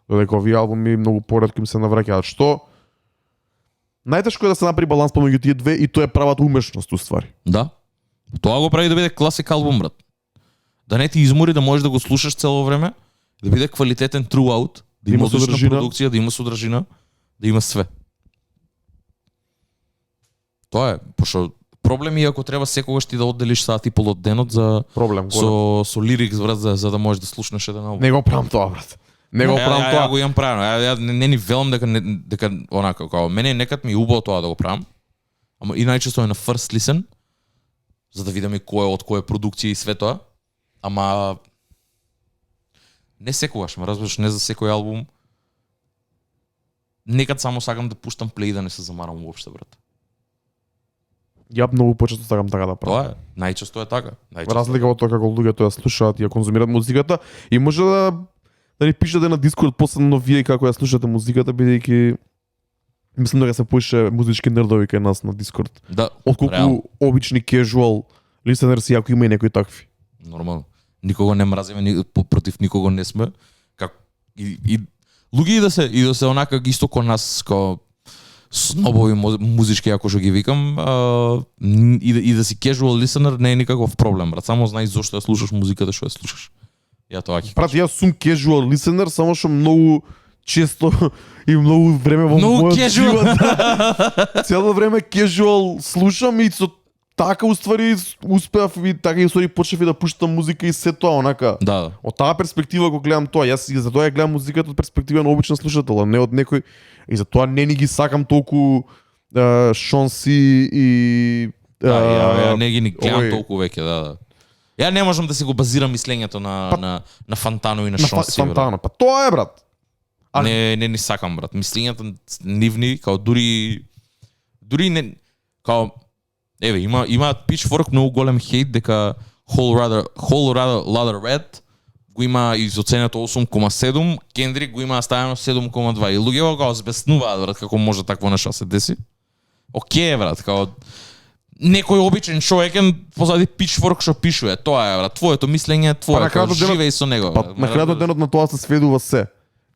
Speaker 1: Додека овие албуми многу поретко им се навраќаат. Што најтешко е да се направи баланс помеѓу тие две и тоа е правата умешност уствари.
Speaker 2: Да. Тоа го прави да биде класик албум, брат. Да не ти измори, да можеш да го слушаш цело време, да биде квалитетен throughout, да има одлична продукција, да има содржина, да има све. Тоа е, пошто проблем е ако треба секогаш ти да одделиш сат и пол од денот за
Speaker 1: проблем
Speaker 2: со лирикс, брат, за да можеш да слушнеш еден албум.
Speaker 1: Не го правам тоа, брат. Не го правам тоа.
Speaker 2: Ја го имам правено. Ја не ни велам дека онака како мене некад ми е убаво тоа да го правам. Ама и најчесто е на first listen, за да видиме кој е од која продукција и све тоа. Ама не секогаш, ме разбираш, не за секој албум. Некад само сакам да пуштам плей да не се замарам уопште, брат.
Speaker 1: Ја многу почесто сакам така да правам.
Speaker 2: Тоа е, најчесто е така.
Speaker 1: Разлика од тоа како луѓето ја слушаат и ја конзумираат музиката и може да ни пишете на Дискорд последно вие како ја слушате музиката, бидејќи мислам дека се поише музички нердови кај нас на Дискорд.
Speaker 2: Да.
Speaker 1: Отколку обични casual listeners, ако има и некои такви.
Speaker 2: Нормално. Никого не мразиме, против никого не сме. И луѓе и да се онака исто кон нас, како снобови музички, ако што ги викам, и да си casual listener не е никаков проблем, брат. Само знај зошто ја слушаш музиката што ја слушаш. Ја тоа ќе.
Speaker 1: Брат, јас сум casual listener, само што многу често и многу време во мојот живот. Цело време casual слушам и со така уствари успеав и така и уствари почнав и да пуштам музика и се тоа онака.
Speaker 2: Да.
Speaker 1: Од таа перспектива го гледам тоа. Јас и затоа ја гледам музиката од перспектива на обичен слушател, а не од некој. И затоа не ни ги сакам толку Шонси и
Speaker 2: Да, ја не ги ни гледам
Speaker 1: овој-
Speaker 2: толку веќе, да. Ја не можам да се го базирам мислењето на Фантано и на Шонси.
Speaker 1: Фантано. Па тоа е, брат. А-
Speaker 2: Не ни сакам, брат. Мислењата нивни, као дури не, као, еве, има Pitchfork многу голем хейт дека Whole Lotta Red го има изоценето 8,7, Кендрик го има ставено 7,2 и луѓето го збеснуваат, брат, како може такво нешто да се деси. Океј, брат, као некој обичен човек е позади Pitchfork што пишува. Тоа е, брат, твоето мислење е твое,
Speaker 1: на крајот
Speaker 2: као,
Speaker 1: денот-
Speaker 2: живеј со него.
Speaker 1: Па
Speaker 2: брат.
Speaker 1: на крајот од денот на тоа се сведува се.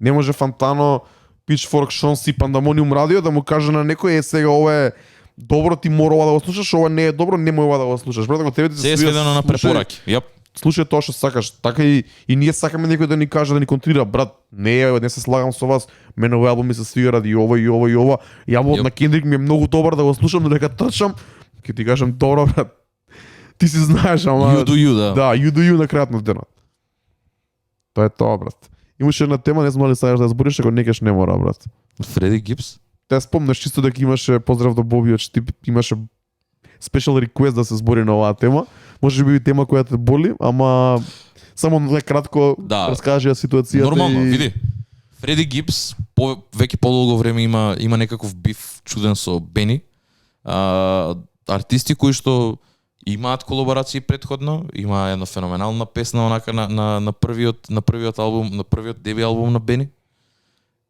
Speaker 1: Не може Фантано, Pitchfork, Шонси, Пандамониум радио да му каже на некој сега ова е добро, ти мора ова да го слушаш, ова не е добро, немој ова да го слушаш. Брат, ако тебе ти
Speaker 2: Се е
Speaker 1: свија,
Speaker 2: сведено на
Speaker 1: слушај-
Speaker 2: препораки. Јап.
Speaker 1: Слушај тоа што сакаш. Така и ние сакаме некој да ни каже, да ни контрира, брат, не се слагам со вас, мене овој албум ми се свига ради ова и ова и ова. И албумот
Speaker 2: Јоп.
Speaker 1: на Кендрик ми е многу добар да го слушам, но дека трчам, ќе ти кажам добро, брат. Ти си знаеш, ама
Speaker 2: You do you, да.
Speaker 1: да, you do you на крајот на денот. Тоа е тоа, брат. Имаше една тема, не знам дали сакаш да ја збориш, ако некаш не мора, брат.
Speaker 2: Фреди Гипс.
Speaker 1: Те спомнеш чисто дека имаше поздрав до Боби од Штип, имаше special request да се збори на оваа тема. Може би тема која те боли, ама само кратко
Speaker 2: Да.
Speaker 1: раскажи ја ситуацијата.
Speaker 2: Нормално,
Speaker 1: и...
Speaker 2: види. Фреди Гипс веќе подолго време има некаков биф чуден со Бени. Артисти кои што имаат колаборации претходно, има една феноменална песна онака на првиот албум, на првиот деби албум на Бени.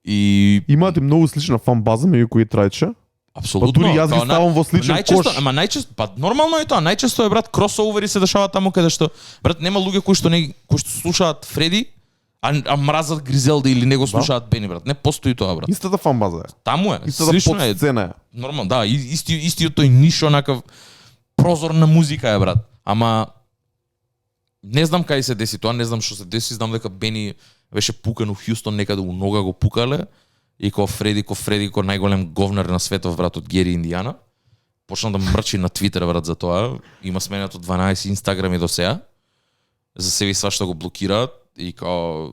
Speaker 2: И
Speaker 1: Имаат и многу слична фан база меѓу кои трајче.
Speaker 2: апсолутно.
Speaker 1: Па дури јас ги
Speaker 2: као
Speaker 1: ставам во сличен
Speaker 2: најчесто,
Speaker 1: кош.
Speaker 2: ама најчесто, па нормално е тоа, најчесто е брат кросовери се дешава таму каде што брат нема луѓе кои што слушаат Фреди, а мразат Гризелда или не го слушаат Бени, брат. Не постои тоа, брат.
Speaker 1: Истата фан база е.
Speaker 2: Таму е,
Speaker 1: Истата
Speaker 2: слично е.
Speaker 1: подсцена е.
Speaker 2: Нормално, да, истиот тој ниш онакав прозор на музика е, брат. Ама не знам кај се деси тоа, не знам што се деси, знам дека Бени беше пукан у Хјустон, некаде у нога го пукале и ко Фреди, најголем говнар на светов, брат, од Гери Индијана. Почна да мрчи на Твитер, брат, за тоа. Има сменето 12 инстаграми до сега. За себе свашто го блокираат и као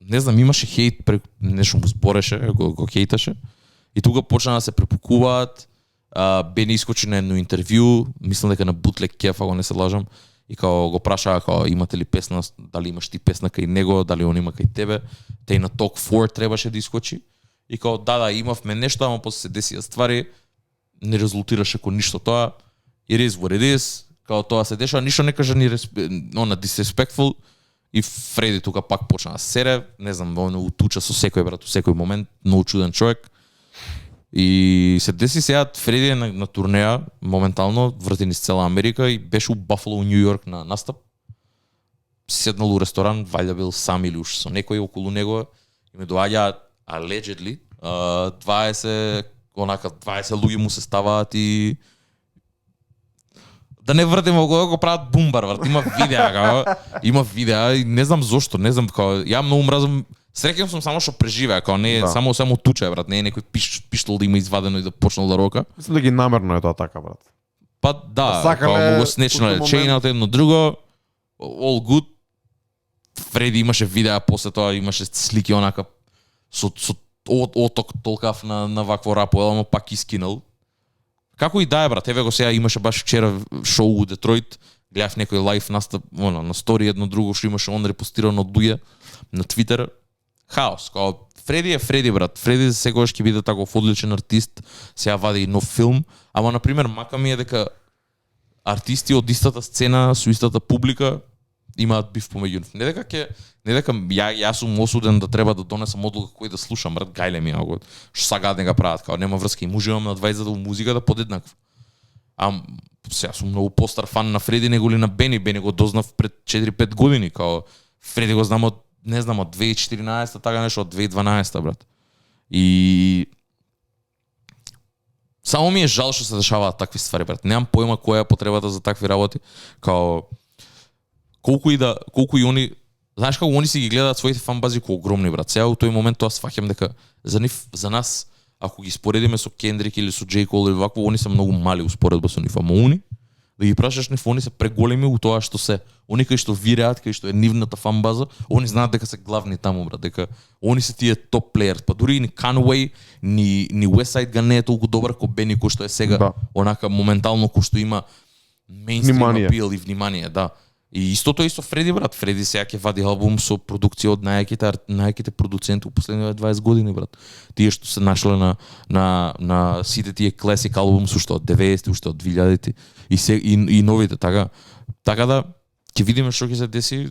Speaker 2: не знам, имаше хейт, нешто му збореше, го хейташе. И тука почна да се препукуваат. Бени искочи на едно интервју, мислам дека на Бутлек Кеф, ако не се лажам, и као го прашаа као имате ли песна, дали имаш ти песна кај него, дали он има кај тебе. Те на Talk 4 требаше да искочи. И као да, имавме нешто, ама после се десија ствари, не резултираше кон ништо тоа. It is what it is. Као тоа се дешава, ништо не кажа ни на disrespectful. И Фреди тука пак почна да сере, не знам, он утуча со секој брат, у секој момент, многу чуден човек. И се деси сега Фреди е на турнеја моментално, врти низ цела Америка и беше у Бафало, Нью Йорк на настап. Седнал у ресторан, вајда бил сам или уш со некој околу него и ме доаѓа allegedly 20 луѓе му се ставаат и да не вртиме го прават бумбар, брат. Има видеа и не знам зошто, не знам како ја многу мразам. Среќен сум само што преживеа, како не
Speaker 1: Да.
Speaker 2: само туче, брат, не е некој пиштол да има извадено и да почнал да рока.
Speaker 1: Мислам дека и намерно е тоа така, брат.
Speaker 2: Па да,
Speaker 1: Сакале,
Speaker 2: како му го снечнале
Speaker 1: у тој
Speaker 2: чейнат едно друго, all good. Фреди имаше видеа, после тоа имаше слики онака со оток толкав на вакво рапо, ама пак искинал. Како и да е, брат, еве го сега имаше баш вчера шоу у Детройт, гледав некој лайв настап, на стори едно друго што имаше он репостирано од луѓе на Твитер. Хаос, као Фреди е Фреди, брат. Фреди секогаш ќе биде таков одличен артист, сега вади и нов филм, ама на пример мака ми е дека артисти од истата сцена со истата публика имаат биф помеѓу нив. Не дека јас сум осуден да треба да донесам одлука кој да слушам, брат, гајле ми ако што сакаат да го прават, као нема врска и уживам на 20 во музиката подеднакво. Сега сум многу постар фан на Фреди него ли на Бени. Бени го дознав пред 4-5 години, као Фреди го знам од не знам од 2014, така нешто од 2012, брат. И само ми е жал што се дешаваат такви ствари, брат. Немам појма која е потребата за такви работи, као колку и они, знаеш како они си ги гледаат своите фан бази како огромни, брат. Сега во тој момент тоа сваќам дека за нас ако ги споредиме со Кендрик или со Джей Кол или вакво, они се многу мали успоредба со нив, ама они да ги прашаш нив, они се преголеми у тоа што се. Они кај што виреат, кај што е нивната фан база, они знаат дека се главни таму, брат, дека они се тие топ плеерс. Па дури ни Conway, ни Westside Gun не е толку добар како Бени кој што е сега,
Speaker 1: Да.
Speaker 2: онака моментално кој што има мејнстрим
Speaker 1: Внимание.
Speaker 2: апил и внимание, да. И истото и со Фреди, брат. Фреди сега ќе вади албум со продукција од најаките продуценти у последните 20 години, брат. Тие што се нашле на сите тие класик албум уште од 90-ти, уште од 2000-ти и новите, така. Така да ќе видиме што ќе се деси.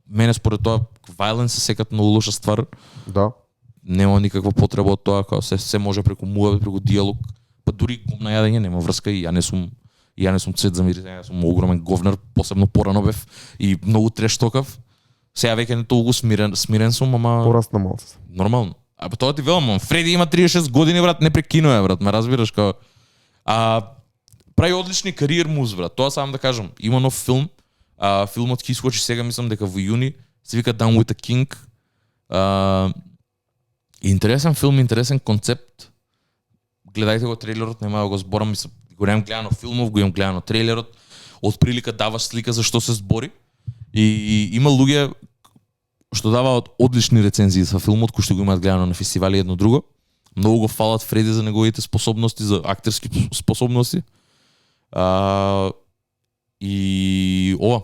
Speaker 2: Мене според тоа violence се секат многу лоша ствар.
Speaker 1: Да.
Speaker 2: Нема никаква потреба од тоа, као се може преку муавет, преку диалог, па дури на јадење нема врска и ја не сум цвет за мирис, ја сум огромен говнар, посебно порано бев и многу трештокав. Сега веќе не толку смирен сум, ама
Speaker 1: Порасна малце.
Speaker 2: нормално. А па тоа ти велам, Фреди има 36 години, брат, не прекинува, брат, ме разбираш као. Прави одлични кариер муз, брат. Тоа сам да кажам. Има нов филм. Филмот ќе искочи сега, мислам дека во јуни. Се вика Down with the King. Интересен филм, интересен концепт. Гледајте го трейлерот, нема да го зборам, мислам, го немам гледано филмов, го имам гледано трейлерот. Од прилика даваш слика за што се збори. И има луѓе што даваат одлични рецензии за филмот, кои што го имаат гледано на фестивали едно друго. Многу го фалат Фреди за неговите способности, за актерски способности. И ова.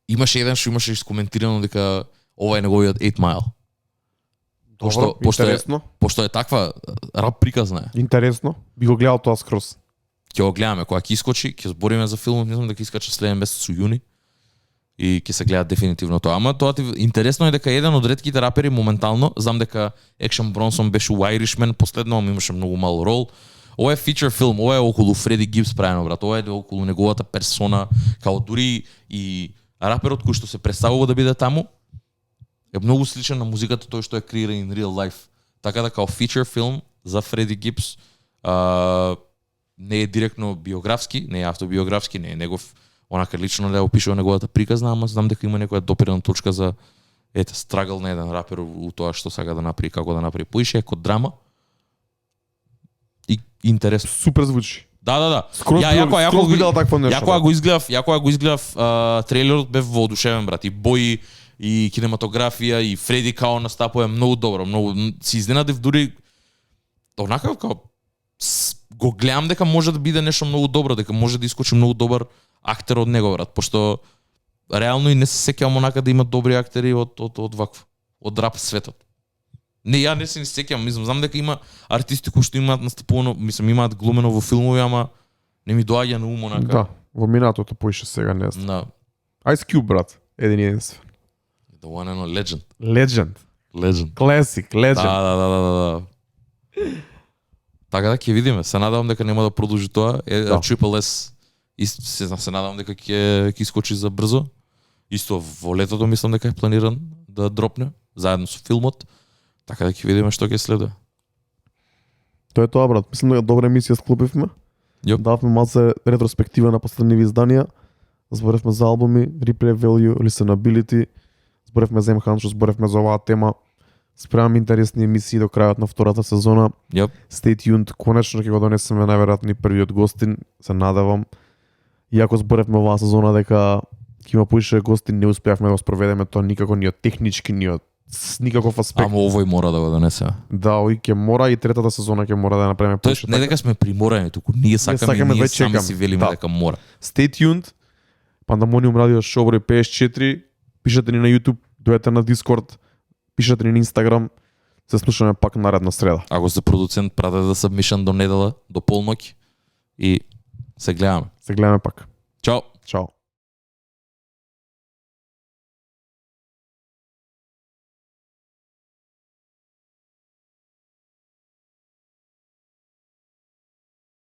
Speaker 2: Имаше еден што имаше искоментирано дека ова е неговиот 8 Mile.
Speaker 1: Добро, интересно.
Speaker 2: Пошто е таква рап приказна е.
Speaker 1: Интересно. Би го гледал тоа скроз.
Speaker 2: Ќе го гледаме кога ќе искочи, ќе збориме за филмот, мислам дека искача следен месец у јуни. И ќе се гледа дефинитивно тоа. Ама тоа интересно е дека еден од ретките рапери моментално, знам дека Action Bronson беше у Irishman, последно имаше многу мал рол. Ова е фичер филм, ова е околу Фреди Гибс правено, брат. Ова е околу неговата персона, као дури и раперот кој што се представува да биде таму, е многу сличен на музиката тој што е креира in real life. Така да као фичер филм за Фреди Гибс, не е директно биографски, не е автобиографски, не е негов онака лично да опишува неговата приказна, ама знам дека има некоја допирна точка за страгл на еден рапер у тоа што сака да направи, како да направи. Поише како драма. И интересно.
Speaker 1: Супер звучи.
Speaker 2: Да.
Speaker 1: Скроз видел такво нешто.
Speaker 2: Ја кога го изгледав трейлерот бев воодушевен, брат, и бои и кинематографија и Фреди као настапува многу добро, многу се изненадив дури онака као го гледам дека може да биде нешто многу добро, дека може да искочи многу добар актер од него, брат, пошто реално и не се сеќавам онака да има добри актери од вакво, од рап светот. Не, ја не се сеќавам, мислам, знам дека има артисти кои што имаат настапувано, мислам, имаат глумено во филмови, ама не ми доаѓа на ум онака.
Speaker 1: Да, во минатото поише сега не знам.
Speaker 2: Да.
Speaker 1: Ice Cube, брат, единствен.
Speaker 2: The one and only legend.
Speaker 1: Legend. Classic, legend.
Speaker 2: Да. Така да ќе видиме. Се надевам дека нема да продолжи тоа. Triple S и се надевам дека ќе искочи за брзо. Исто во летото мислам дека е планиран да дропне заедно со филмот. Така да ќе видиме што ќе следува.
Speaker 1: Тоа е тоа, брат. Мислам дека добра емисија склопивме.
Speaker 2: Јоп.
Speaker 1: Дававме малце ретроспектива на последниви изданија. Зборевме за албуми, replay value, listenability. Зборевме за M-Hunt, зборевме за оваа тема. Спремам интересни емисии до крајот на втората сезона.
Speaker 2: Јоп.
Speaker 1: Stay tuned. Конечно ќе го донесеме најверојатно и првиот гостин, се надевам. Иако зборевме оваа сезона дека ќе има поише гости, не успеавме да го спроведеме тоа никако ни од технички, ни од никаков аспект.
Speaker 2: Ама овој мора да го донесеме.
Speaker 1: Да, овој ќе мора и третата сезона ќе мора да направиме
Speaker 2: Тоест не дека сме приморани, туку ние сакаме и ние
Speaker 1: веќе
Speaker 2: сами
Speaker 1: чекам.
Speaker 2: си велиме
Speaker 1: Да.
Speaker 2: дека мора.
Speaker 1: Stay tuned. Pandemonium Radio Show број 54. Пишете ни на YouTube, дојдете на Discord, пишете ни на Instagram. Се слушаме пак наредна среда.
Speaker 2: Ако сте продуцент, пратете да submission до недела, до полноќ и се гледаме.
Speaker 1: Се гледаме пак.
Speaker 2: Чао.
Speaker 1: Чао.